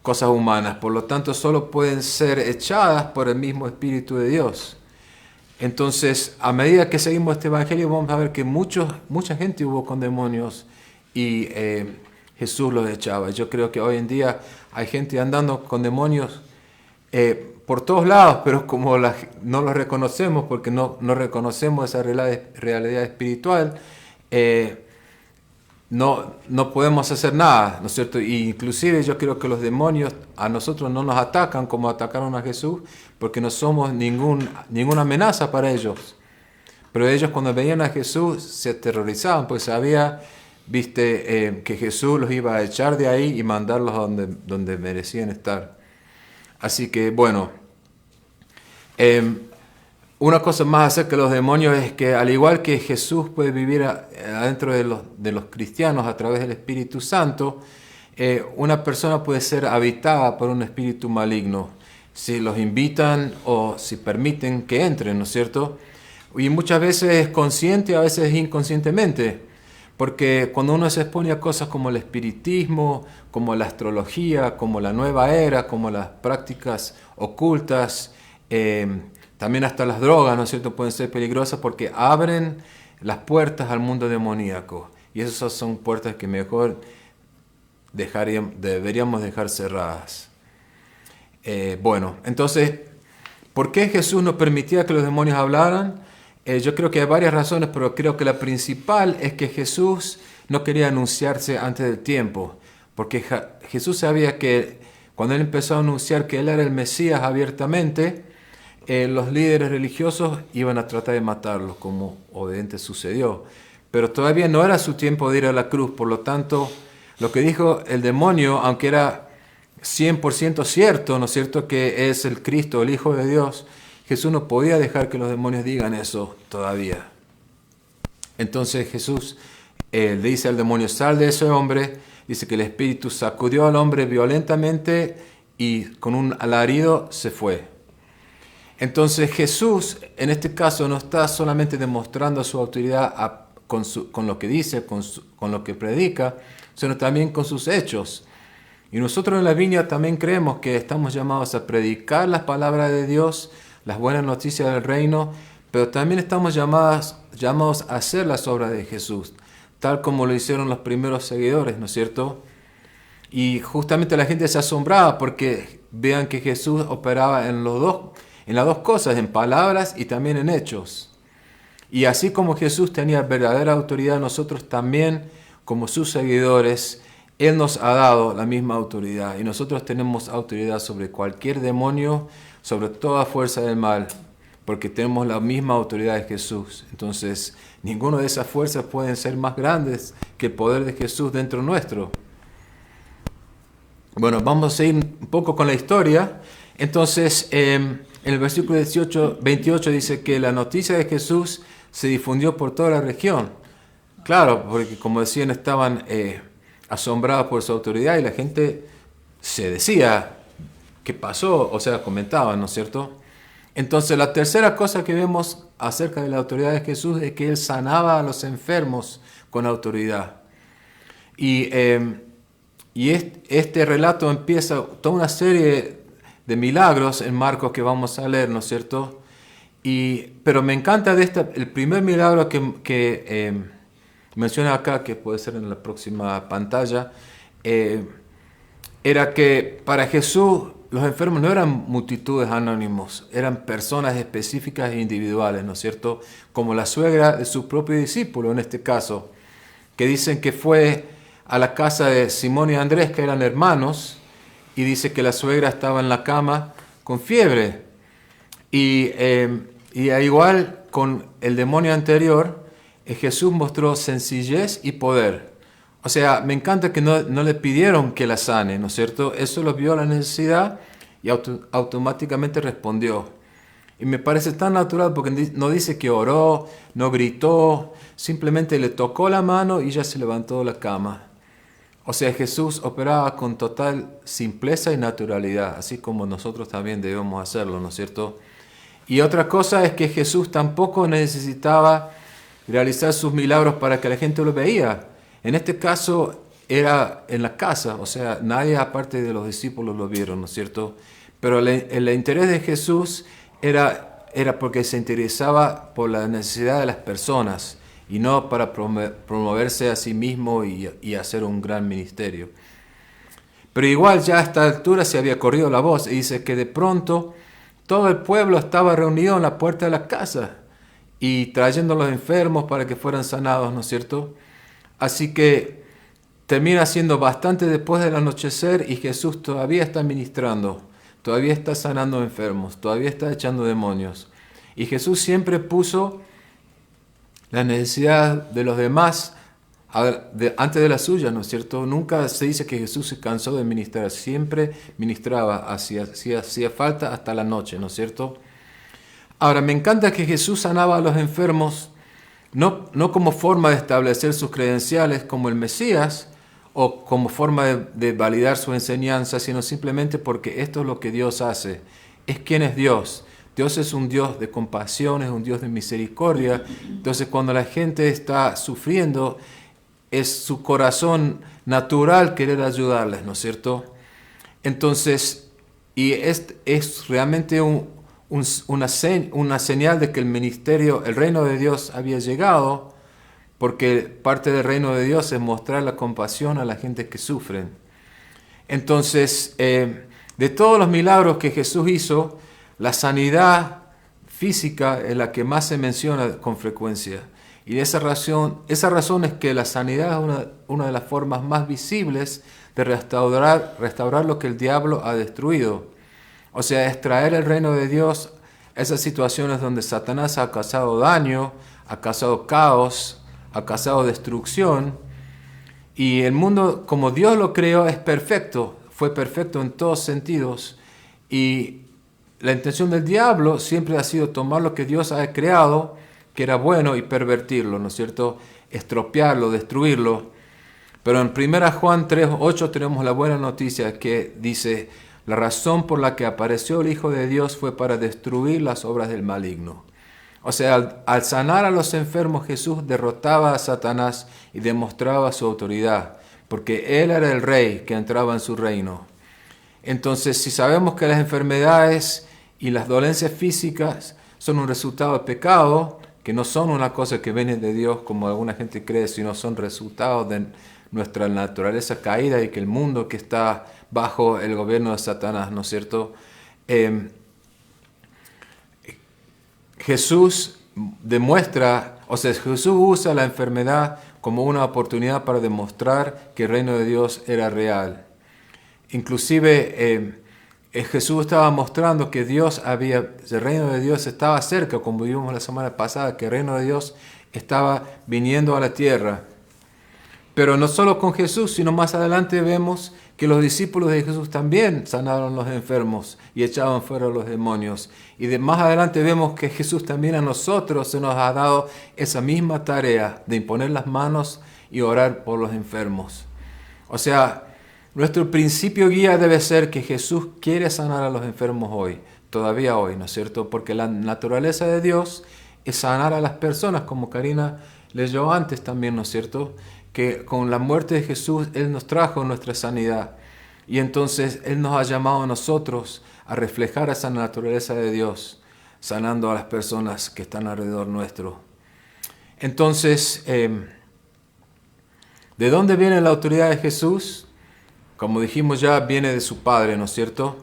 cosas humanas, por lo tanto solo pueden ser echadas por el mismo Espíritu de Dios. Entonces, a medida que seguimos este evangelio, vamos a ver que mucha gente hubo con demonios y Jesús los echaba. Yo creo que hoy en día hay gente andando con demonios por todos lados, pero como no los reconocemos porque no reconocemos esa realidad espiritual, no podemos hacer nada, ¿no es cierto? Y inclusive yo creo que los demonios a nosotros no nos atacan como atacaron a Jesús, porque no somos ninguna amenaza para ellos. Pero ellos cuando veían a Jesús se aterrorizaban, pues sabía, que Jesús los iba a echar de ahí y mandarlos a donde merecían estar. Así que bueno, una cosa más acerca de los demonios es que al igual que Jesús puede vivir adentro de los cristianos a través del Espíritu Santo, una persona puede ser habitada por un espíritu maligno si los invitan o si permiten que entren, ¿no es cierto? Y muchas veces es consciente, a veces inconscientemente, porque cuando uno se expone a cosas como el espiritismo, como la astrología, como la nueva era, como las prácticas ocultas, también hasta las drogas, ¿no es cierto?, pueden ser peligrosas porque abren las puertas al mundo demoníaco. Y esas son puertas que mejor deberíamos dejar cerradas. Bueno, entonces, ¿por qué Jesús no permitía que los demonios hablaran? Yo creo que hay varias razones, pero creo que la principal es que Jesús no quería anunciarse antes del tiempo. Porque Jesús sabía que cuando Él empezó a anunciar que Él era el Mesías abiertamente, los líderes religiosos iban a tratar de matarlos, como obviamente sucedió. Pero todavía no era su tiempo de ir a la cruz, por lo tanto, lo que dijo el demonio, aunque era 100% cierto, ¿no es cierto?, que es el Cristo, el Hijo de Dios, Jesús no podía dejar que los demonios digan eso todavía. Entonces Jesús le dice al demonio: sal de ese hombre. Dice que el espíritu sacudió al hombre violentamente y con un alarido se fue. Entonces Jesús en este caso no está solamente demostrando su autoridad con lo que dice, con lo que predica, sino también con sus hechos. Y nosotros en la Viña también creemos que estamos llamados a predicar las palabras de Dios, las buenas noticias del reino, pero también estamos llamados a hacer las obras de Jesús, tal como lo hicieron los primeros seguidores, ¿no es cierto? Y justamente la gente se asombraba porque vean que Jesús operaba en las dos cosas, en palabras y también en hechos. Y así como Jesús tenía verdadera autoridad, nosotros también, como sus seguidores, Él nos ha dado la misma autoridad. Y nosotros tenemos autoridad sobre cualquier demonio, sobre toda fuerza del mal, porque tenemos la misma autoridad de Jesús. Entonces, ninguna de esas fuerzas pueden ser más grandes que el poder de Jesús dentro nuestro. Bueno, vamos a ir un poco con la historia. Entonces, en el versículo 28 dice que la noticia de Jesús se difundió por toda la región. Claro, porque como decían, estaban asombrados por su autoridad y la gente se decía qué pasó, o sea, comentaban, ¿no es cierto? Entonces, la tercera cosa que vemos acerca de la autoridad de Jesús es que Él sanaba a los enfermos con autoridad. Y este relato empieza toda una serie de milagros en Marcos que vamos a leer, ¿no es cierto? Pero me encanta el primer milagro que menciona acá, que puede ser en la próxima pantalla, era que para Jesús los enfermos no eran multitudes anónimos, eran personas específicas e individuales, ¿no es cierto? Como la suegra de su propio discípulo en este caso, que dicen que fue a la casa de Simón y Andrés, que eran hermanos, y dice que la suegra estaba en la cama con fiebre. Y al igual con el demonio anterior, Jesús mostró sencillez y poder. O sea, me encanta que no le pidieron que la sane, ¿no es cierto? Eso lo vio la necesidad y automáticamente respondió. Y me parece tan natural porque no dice que oró, no gritó, simplemente le tocó la mano y ya se levantó de la cama. O sea, Jesús operaba con total simpleza y naturalidad, así como nosotros también debemos hacerlo, ¿no es cierto? Y otra cosa es que Jesús tampoco necesitaba realizar sus milagros para que la gente lo veía. En este caso era en la casa, o sea, nadie aparte de los discípulos lo vieron, ¿no es cierto? Pero el interés de Jesús era porque se interesaba por la necesidad de las personas y no para promoverse a sí mismo y hacer un gran ministerio. Pero igual ya a esta altura se había corrido la voz y dice que de pronto todo el pueblo estaba reunido en la puerta de la casa y trayendo a los enfermos para que fueran sanados, ¿no es cierto? Así que termina siendo bastante después del anochecer y Jesús todavía está ministrando, todavía está sanando enfermos, todavía está echando demonios. Y Jesús siempre puso la necesidad de los demás antes de la suya, ¿no es cierto? Nunca se dice que Jesús se cansó de ministrar, siempre ministraba, hacía falta hasta la noche, ¿no es cierto? Ahora, me encanta que Jesús sanaba a los enfermos, no como forma de establecer sus credenciales como el Mesías, o como forma de validar su enseñanza, sino simplemente porque esto es lo que Dios hace. Es quien es Dios. Dios es un Dios de compasión, es un Dios de misericordia. Entonces, cuando la gente está sufriendo, es su corazón natural querer ayudarles, ¿no es cierto? Entonces, y es realmente una señal de que el ministerio, el reino de Dios había llegado, porque parte del reino de Dios es mostrar la compasión a la gente que sufren. Entonces, de todos los milagros que Jesús hizo, la sanidad física es la que más se menciona con frecuencia. Y esa razón es que la sanidad es una de las formas más visibles de restaurar lo que el diablo ha destruido. O sea, es traer el reino de Dios a esas situaciones donde Satanás ha causado daño, ha causado caos, ha causado destrucción. Y el mundo, como Dios lo creó, es perfecto. Fue perfecto en todos sentidos. Y la intención del diablo siempre ha sido tomar lo que Dios ha creado, que era bueno, y pervertirlo, ¿no es cierto? Estropearlo, destruirlo. Pero en 1 Juan 3:8 tenemos la buena noticia que dice: la razón por la que apareció el Hijo de Dios fue para destruir las obras del maligno. O sea, al sanar a los enfermos, Jesús derrotaba a Satanás y demostraba su autoridad, porque Él era el rey que entraba en su reino. Entonces, si sabemos que las enfermedades y las dolencias físicas son un resultado de pecado, que no son una cosa que viene de Dios como alguna gente cree, sino son resultados de nuestra naturaleza caída y que el mundo que está bajo el gobierno de Satanás, ¿no es cierto? Jesús demuestra, o sea, Jesús usa la enfermedad como una oportunidad para demostrar que el reino de Dios era real. Inclusive Jesús estaba mostrando que el reino de Dios estaba cerca, como vimos la semana pasada, que el reino de Dios estaba viniendo a la tierra. Pero no solo con Jesús, sino más adelante vemos que los discípulos de Jesús también sanaron a los enfermos y echaban fuera a los demonios. Y más adelante vemos que Jesús también a nosotros se nos ha dado esa misma tarea de imponer las manos y orar por los enfermos. O sea, nuestro principio guía debe ser que Jesús quiere sanar a los enfermos hoy, todavía hoy, ¿no es cierto? Porque la naturaleza de Dios es sanar a las personas, como Karina leyó antes también, ¿no es cierto? Que con la muerte de Jesús Él nos trajo nuestra sanidad. Y entonces Él nos ha llamado a nosotros a reflejar esa naturaleza de Dios, sanando a las personas que están alrededor nuestro. Entonces, ¿de dónde viene la autoridad de Jesús? Como dijimos ya, viene de su Padre, ¿no es cierto?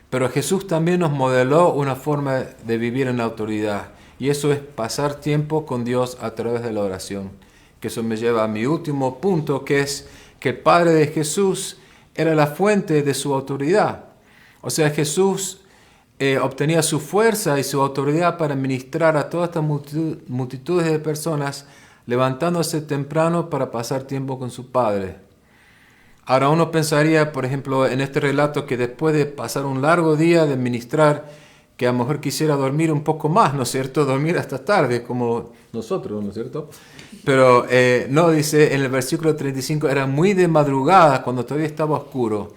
Pero Jesús también nos modeló una forma de vivir en la autoridad. Y eso es pasar tiempo con Dios a través de la oración. Que eso me lleva a mi último punto, que es que el Padre de Jesús era la fuente de su autoridad. O sea, Jesús obtenía su fuerza y su autoridad para ministrar a todas estas multitudes de personas, levantándose temprano para pasar tiempo con su Padre. Ahora uno pensaría, por ejemplo, en este relato que después de pasar un largo día de ministrar, que a lo mejor quisiera dormir un poco más, ¿no es cierto? Dormir hasta tarde, como nosotros, ¿no es cierto? Pero no, dice en el versículo 35, era muy de madrugada cuando todavía estaba oscuro.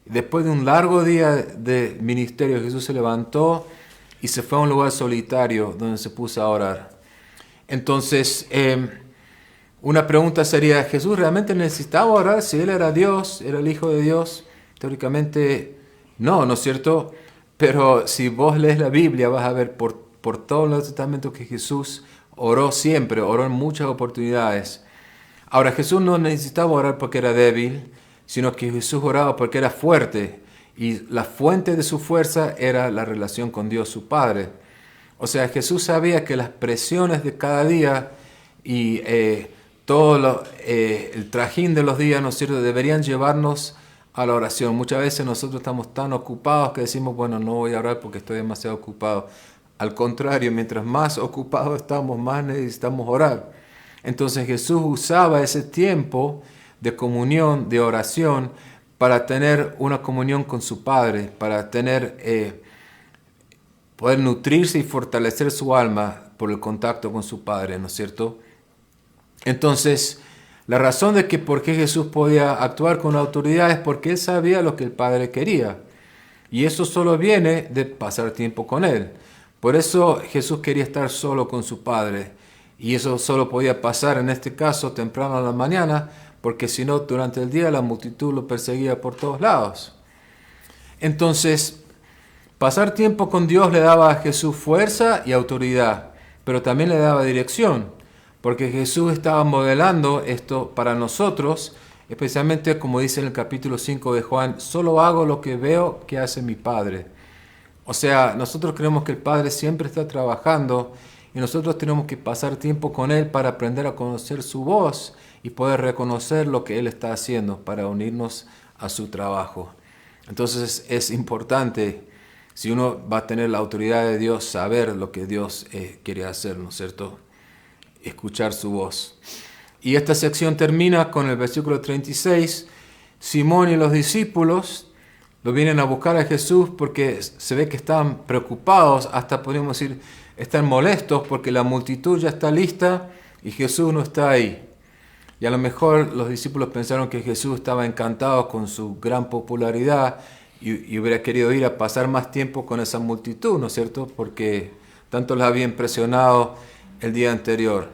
Después de un largo día de ministerio, Jesús se levantó y se fue a un lugar solitario donde se puso a orar. Entonces, una pregunta sería, ¿Jesús realmente necesitaba orar si Él era Dios, era el Hijo de Dios? Teóricamente no, ¿no es cierto? Pero si vos lees la Biblia vas a ver por todo el Nuevo Testamento que Jesús oró siempre, oró en muchas oportunidades. Ahora, Jesús no necesitaba orar porque era débil, sino que Jesús oraba porque era fuerte. Y la fuente de su fuerza era la relación con Dios, su Padre. O sea, Jesús sabía que las presiones de cada día y el trajín de los días, ¿no es cierto?, deberían llevarnos a la oración. Muchas veces nosotros estamos tan ocupados que decimos, bueno, no voy a orar porque estoy demasiado ocupado. Al contrario, mientras más ocupados estamos, más necesitamos orar. Entonces Jesús usaba ese tiempo de comunión, de oración, para tener una comunión con su Padre, para poder nutrirse y fortalecer su alma por el contacto con su Padre, ¿no es cierto? Entonces, la razón de que por qué Jesús podía actuar con autoridad es porque Él sabía lo que el Padre quería. Y eso solo viene de pasar tiempo con Él. Por eso Jesús quería estar solo con su Padre. Y eso solo podía pasar, en este caso, temprano a la mañana, porque si no, durante el día la multitud lo perseguía por todos lados. Entonces, pasar tiempo con Dios le daba a Jesús fuerza y autoridad, pero también le daba dirección. Porque Jesús estaba modelando esto para nosotros, especialmente como dice en el capítulo 5 de Juan, solo hago lo que veo que hace mi Padre. O sea, nosotros creemos que el Padre siempre está trabajando y nosotros tenemos que pasar tiempo con Él para aprender a conocer su voz y poder reconocer lo que Él está haciendo para unirnos a su trabajo. Entonces es importante, si uno va a tener la autoridad de Dios, saber lo que Dios quiere hacer, ¿no es cierto? Escuchar su voz. Y esta sección termina con el versículo 36. Simón y los discípulos lo vienen a buscar a Jesús porque se ve que están preocupados, hasta podríamos decir, están molestos porque la multitud ya está lista y Jesús no está ahí. Y a lo mejor los discípulos pensaron que Jesús estaba encantado con su gran popularidad y hubiera querido ir a pasar más tiempo con esa multitud, ¿no es cierto? Porque tanto les había impresionado el día anterior.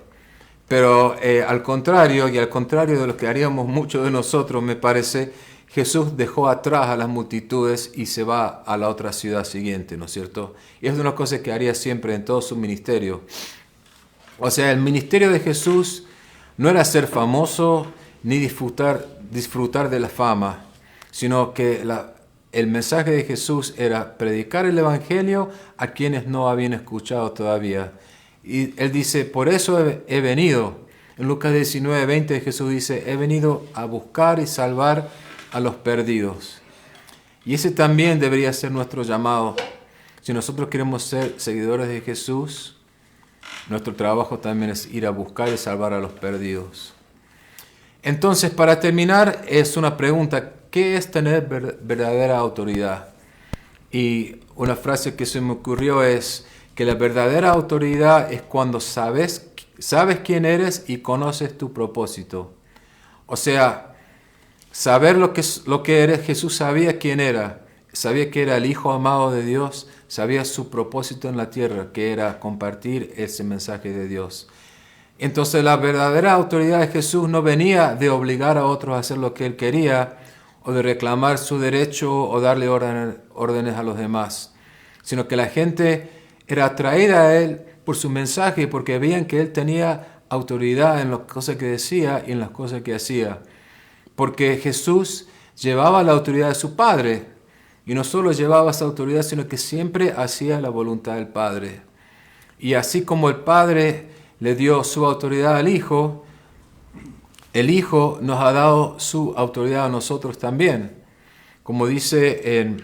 Pero al contrario, y al contrario de lo que haríamos muchos de nosotros, me parece, Jesús dejó atrás a las multitudes y se va a la otra ciudad siguiente, ¿no es cierto? Y es una cosa que haría siempre en todo su ministerio. O sea, el ministerio de Jesús no era ser famoso, ni disfrutar de la fama, sino que el mensaje de Jesús era predicar el Evangelio a quienes no habían escuchado todavía. Y Él dice, por eso he venido. En Lucas 19:20 Jesús dice, he venido a buscar y salvar a los perdidos. Y ese también debería ser nuestro llamado. Si nosotros queremos ser seguidores de Jesús, nuestro trabajo también es ir a buscar y salvar a los perdidos. Entonces, para terminar, es una pregunta: ¿qué es tener verdadera autoridad? Y una frase que se me ocurrió es que la verdadera autoridad es cuando sabes quién eres y conoces tu propósito. O sea, saber lo que eres. Jesús sabía quién era, sabía que era el Hijo amado de Dios, sabía su propósito en la tierra, que era compartir ese mensaje de Dios. Entonces la verdadera autoridad de Jesús no venía de obligar a otros a hacer lo que Él quería, o de reclamar su derecho o darle órdenes a los demás, sino que la gente era atraída a Él por su mensaje, porque veían que Él tenía autoridad en las cosas que decía y en las cosas que hacía. Porque Jesús llevaba la autoridad de su Padre, y no solo llevaba esa autoridad, sino que siempre hacía la voluntad del Padre. Y así como el Padre le dio su autoridad al Hijo, el Hijo nos ha dado su autoridad a nosotros también. Como dice en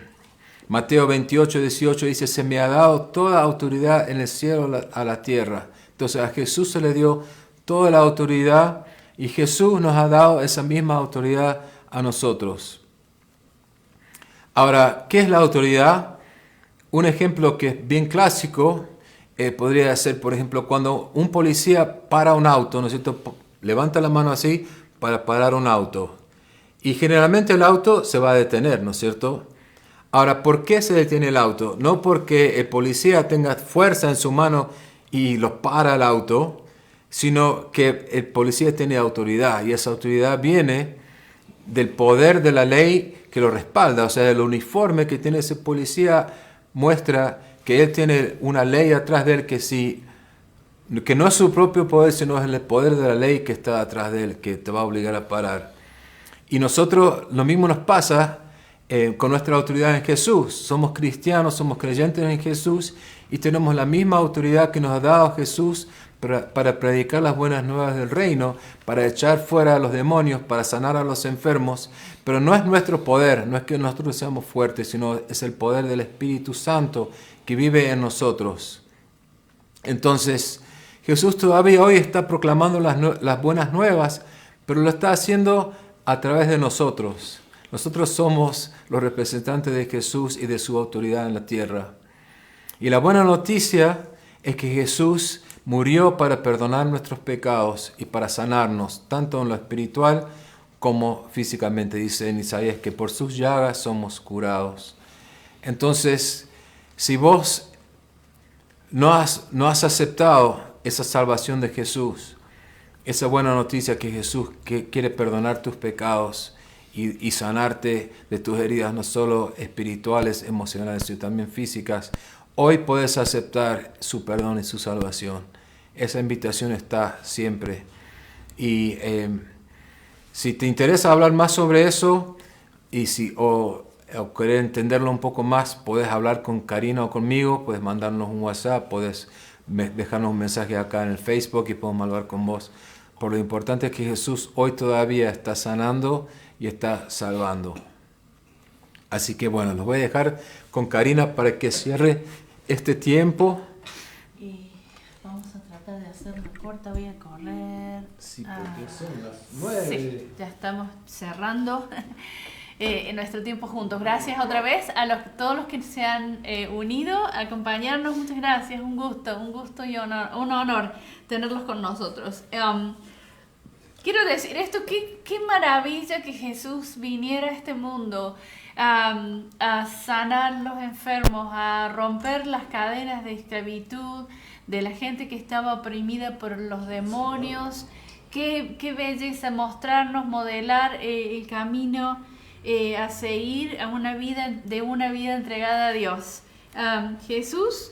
Mateo 28:18, dice, se me ha dado toda autoridad en el cielo a la tierra. Entonces a Jesús se le dio toda la autoridad, y Jesús nos ha dado esa misma autoridad a nosotros. Ahora, ¿qué es la autoridad? Un ejemplo que es bien clásico podría ser, por ejemplo, cuando un policía para un auto, ¿no es cierto? Levanta la mano así para parar un auto. Y generalmente el auto se va a detener, ¿no es cierto? Ahora, ¿por qué se detiene el auto? No porque el policía tenga fuerza en su mano y lo para el auto, sino que el policía tiene autoridad, y esa autoridad viene del poder de la ley que lo respalda. O sea, el uniforme que tiene ese policía muestra que él tiene una ley atrás de él, que no es su propio poder, sino es el poder de la ley que está atrás de él, que te va a obligar a parar. Y nosotros, lo mismo nos pasa con nuestra autoridad en Jesús. Somos cristianos, somos creyentes en Jesús, y tenemos la misma autoridad que nos ha dado Jesús para predicar las buenas nuevas del reino, para echar fuera a los demonios, para sanar a los enfermos. Pero no es nuestro poder, no es que nosotros seamos fuertes, sino es el poder del Espíritu Santo que vive en nosotros. Entonces, Jesús todavía hoy está proclamando las buenas nuevas, pero lo está haciendo a través de nosotros. Nosotros somos los representantes de Jesús y de su autoridad en la tierra. Y la buena noticia es que Jesús murió para perdonar nuestros pecados y para sanarnos, tanto en lo espiritual como físicamente. Dice en Isaías que por sus llagas somos curados. Entonces, si vos no has aceptado esa salvación de Jesús, esa buena noticia que Jesús quiere perdonar tus pecados y sanarte de tus heridas, no solo espirituales, emocionales, sino también físicas, hoy puedes aceptar su perdón y su salvación. Esa invitación está siempre. Y si te interesa hablar más sobre eso, o querer entenderlo un poco más, puedes hablar con Karina o conmigo, puedes mandarnos un WhatsApp, puedes dejarnos un mensaje acá en el Facebook y podemos hablar con vos. Por lo importante es que Jesús hoy todavía está sanando y está salvando. Así que bueno, los voy a dejar con Karina para que cierre este tiempo. Y vamos a tratar de hacerlo corta, voy a correr. Sí, porque son las 9. Sí, ya estamos cerrando en nuestro tiempo juntos. Gracias otra vez a todos los que se han unido a acompañarnos. Muchas gracias, un gusto y un honor tenerlos con nosotros. Quiero decir esto, qué maravilla que Jesús viniera a este mundo a sanar los enfermos, a romper las cadenas de esclavitud de la gente que estaba oprimida por los demonios. Qué belleza mostrarnos, modelar el camino a seguir a una vida entregada a Dios. Jesús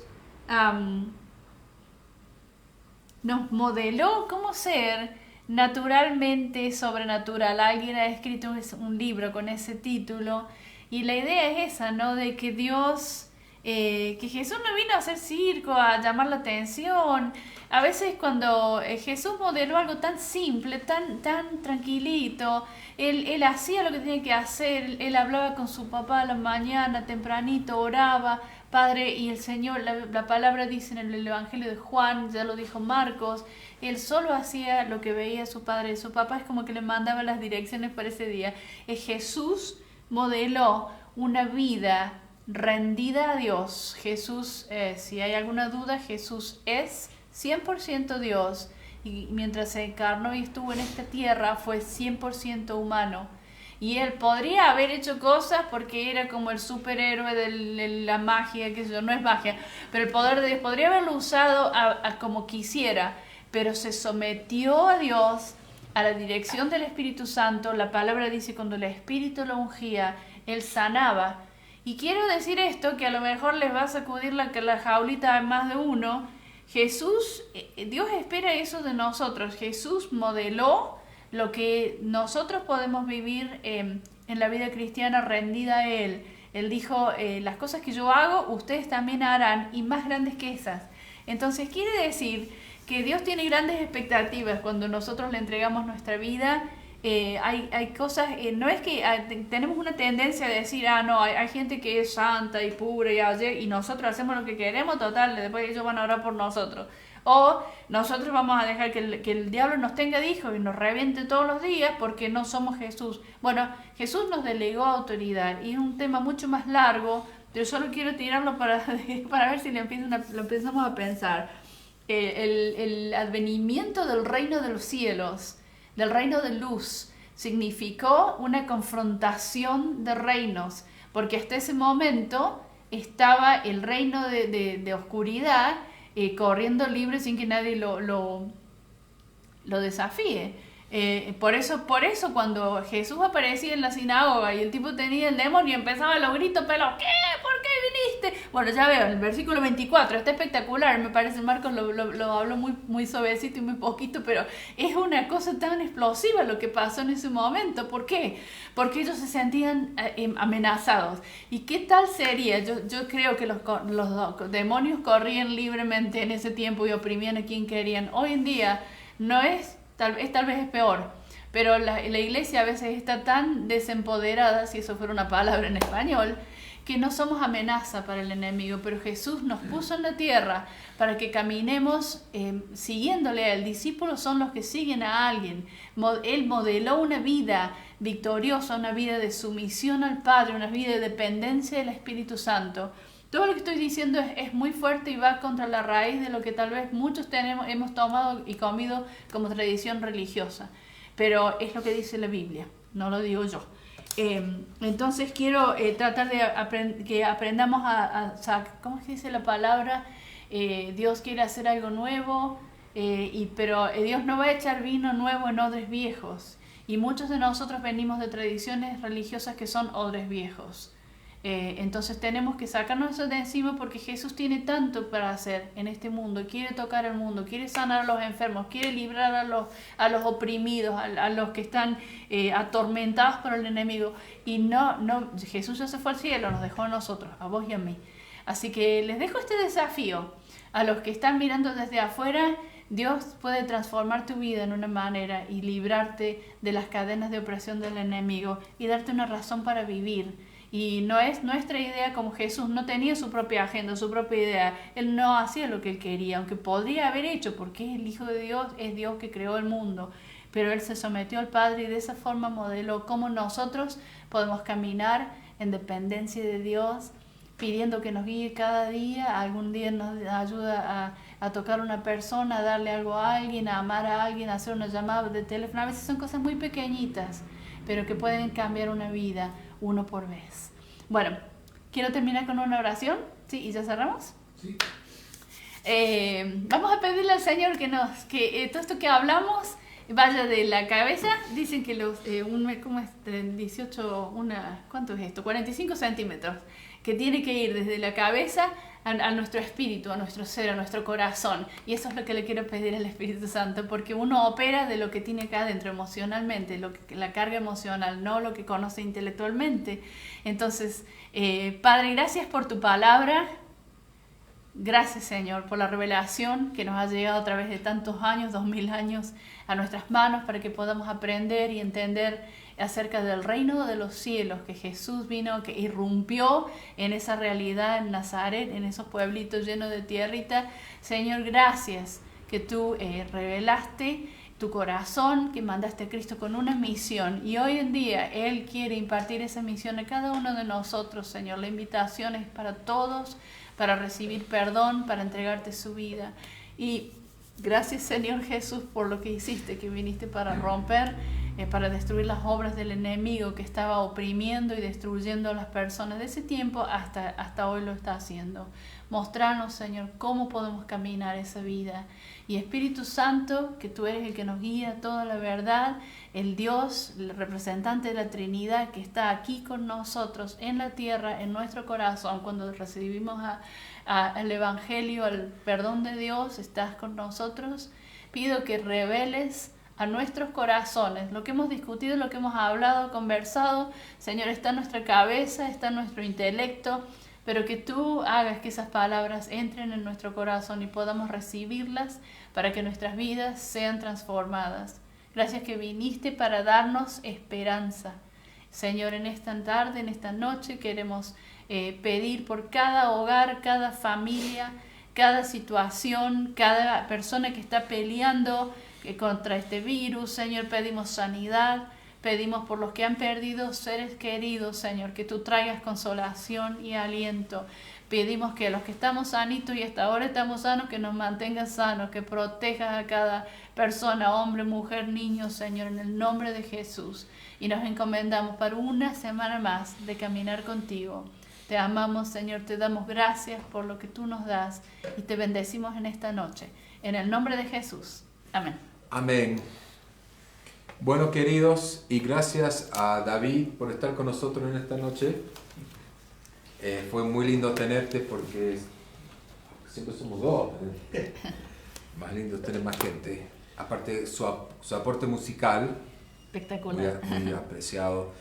nos modeló cómo ser naturalmente sobrenatural. Alguien ha escrito un libro con ese título y la idea es esa, ¿no? De que Dios, que Jesús no vino a hacer circo, a llamar la atención. A veces cuando Jesús modeló algo tan simple, tan tranquilito, él hacía lo que tenía que hacer, él hablaba con su papá a la mañana, tempranito, oraba, Padre, y el Señor, la palabra dice en el Evangelio de Juan, ya lo dijo Marcos, él solo hacía lo que veía su padre, su papá es como que le mandaba las direcciones para ese día. Jesús modeló una vida rendida a Dios. Jesús, si hay alguna duda, Jesús es 100% Dios, y mientras se encarnó y estuvo en esta tierra fue 100% humano. Y él podría haber hecho cosas porque era como el superhéroe de la magia, que eso no es magia, pero el poder de Dios podría haberlo usado a como quisiera, pero se sometió a Dios, a la dirección del Espíritu Santo. La palabra dice cuando el Espíritu lo ungía, él sanaba. Y quiero decir esto, que a lo mejor les va a sacudir la jaulita a más de uno. Jesús, Dios espera eso de nosotros. Jesús modeló lo que nosotros podemos vivir en la vida cristiana rendida a Él. Él dijo, las cosas que yo hago, ustedes también harán, y más grandes que esas. Entonces quiere decir que Dios tiene grandes expectativas cuando nosotros le entregamos nuestra vida. Hay cosas, no es que tenemos una tendencia a decir, no, hay gente que es santa y pura y nosotros hacemos lo que queremos, total, después ellos van a orar por nosotros. O nosotros vamos a dejar que el diablo nos tenga de hijos y nos reviente todos los días porque no somos Jesús. Bueno, Jesús nos delegó autoridad y es un tema mucho más largo, pero solo quiero tirarlo para ver si lo empezamos a pensar. El advenimiento del reino de los cielos, del reino de luz, significó una confrontación de reinos, porque hasta ese momento estaba el reino de oscuridad corriendo libre sin que nadie lo desafíe. Por eso cuando Jesús aparecía en la sinagoga y el tipo tenía el demonio y empezaba los gritos, pero ¿qué? ¿Por qué viniste? Bueno, ya veo, el versículo 24 está espectacular, me parece. Marcos lo habló muy suavecito y muy poquito, pero es una cosa tan explosiva lo que pasó en ese momento. ¿Por qué? Porque ellos se sentían amenazados. ¿Y qué tal sería? Yo creo que los demonios corrían libremente en ese tiempo y oprimían a quien querían. Hoy en día no es, tal vez es peor, pero la iglesia a veces está tan desempoderada, si eso fuera una palabra en español, que no somos amenaza para el enemigo, pero Jesús nos puso en la tierra para que caminemos siguiéndole a él. Discípulos son los que siguen a alguien. Él modeló una vida victoriosa, una vida de sumisión al Padre, una vida de dependencia del Espíritu Santo. Todo lo que estoy diciendo es muy fuerte y va contra la raíz de lo que tal vez muchos hemos tomado y comido como tradición religiosa. Pero es lo que dice la Biblia, no lo digo yo. Entonces quiero tratar de que aprendamos ¿cómo es que dice la palabra? Dios quiere hacer algo nuevo, pero Dios no va a echar vino nuevo en odres viejos. Y muchos de nosotros venimos de tradiciones religiosas que son odres viejos. Entonces tenemos que sacarnos eso de encima porque Jesús tiene tanto para hacer en este mundo. Quiere tocar el mundo, quiere sanar a los enfermos, quiere librar a los oprimidos, a los que están atormentados por el enemigo. Y Jesús ya se fue al cielo, nos dejó a nosotros, a vos y a mí. Así que les dejo este desafío a los que están mirando desde afuera. Dios puede transformar tu vida en una manera y librarte de las cadenas de opresión del enemigo y darte una razón para vivir. Y no es nuestra idea, como Jesús no tenía su propia agenda, su propia idea. Él no hacía lo que él quería, aunque podría haber hecho, porque es el Hijo de Dios, es Dios que creó el mundo. Pero él se sometió al Padre y de esa forma modeló cómo nosotros podemos caminar en dependencia de Dios, pidiendo que nos guíe cada día. Algún día nos ayuda a tocar a una persona, a darle algo a alguien, a amar a alguien, a hacer una llamada de teléfono. A veces son cosas muy pequeñitas, pero que pueden cambiar una vida uno por vez. Bueno, quiero terminar con una oración. ¿Sí? ¿Y ya cerramos? Sí. Vamos a pedirle al Señor que todo esto que hablamos vaya de la cabeza. Dicen que ¿cómo es? ¿cuánto es esto? 45 centímetros, que tiene que ir desde la cabeza a nuestro espíritu, a nuestro ser, a nuestro corazón. Y eso es lo que le quiero pedir al Espíritu Santo, porque uno opera de lo que tiene acá adentro emocionalmente, la carga emocional, no lo que conoce intelectualmente. Entonces, Padre, gracias por tu palabra. Gracias, Señor, por la revelación que nos ha llegado a través de tantos años, 2000 años, a nuestras manos, para que podamos aprender y entender acerca del reino de los cielos, que Jesús vino, que irrumpió en esa realidad en Nazaret, en esos pueblitos llenos de tierrita. Señor, gracias que tú revelaste tu corazón, que mandaste a Cristo con una misión, y hoy en día Él quiere impartir esa misión a cada uno de nosotros, Señor. La invitación es para todos, para recibir perdón, para entregarte su vida. Y gracias, Señor Jesús, por lo que hiciste, que viniste para romper, para destruir las obras del enemigo que estaba oprimiendo y destruyendo a las personas de ese tiempo hasta hoy lo está haciendo. Mostrarnos, Señor, cómo podemos caminar esa vida. Y Espíritu Santo, que tú eres el que nos guía a toda la verdad, el Dios, el representante de la Trinidad, que está aquí con nosotros en la tierra, en nuestro corazón, cuando recibimos el Evangelio, el perdón de Dios, estás con nosotros. Pido que reveles a nuestros corazones lo que hemos discutido, lo que hemos hablado, conversado. Señor, está en nuestra cabeza, está en nuestro intelecto, pero que tú hagas que esas palabras entren en nuestro corazón y podamos recibirlas para que nuestras vidas sean transformadas. Gracias que viniste para darnos esperanza. Señor, en esta tarde, en esta noche, queremos pedir por cada hogar, cada familia, cada situación, cada persona que está peleando contra este virus. Señor, pedimos sanidad. Pedimos por los que han perdido seres queridos, Señor, que tú traigas consolación y aliento. Pedimos que los que estamos sanitos y hasta ahora estamos sanos, que nos mantengas sanos, que protejas a cada persona, hombre, mujer, niño, Señor, en el nombre de Jesús. Y nos encomendamos para una semana más de caminar contigo. Te amamos, Señor, te damos gracias por lo que tú nos das y te bendecimos en esta noche. En el nombre de Jesús. Amén. Amén. Bueno, queridos, y gracias a David por estar con nosotros en esta noche. Fue muy lindo tenerte porque siempre somos dos. Más lindo es tener más gente. Aparte, su aporte musical. Espectacular. Muy apreciado.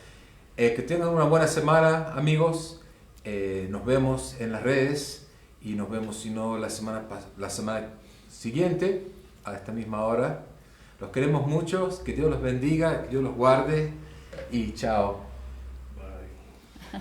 Que tengan una buena semana, amigos. Nos vemos en las redes y nos vemos, si no, la semana siguiente, a esta misma hora. Los queremos mucho, que Dios los bendiga, que Dios los guarde y chao. Bye.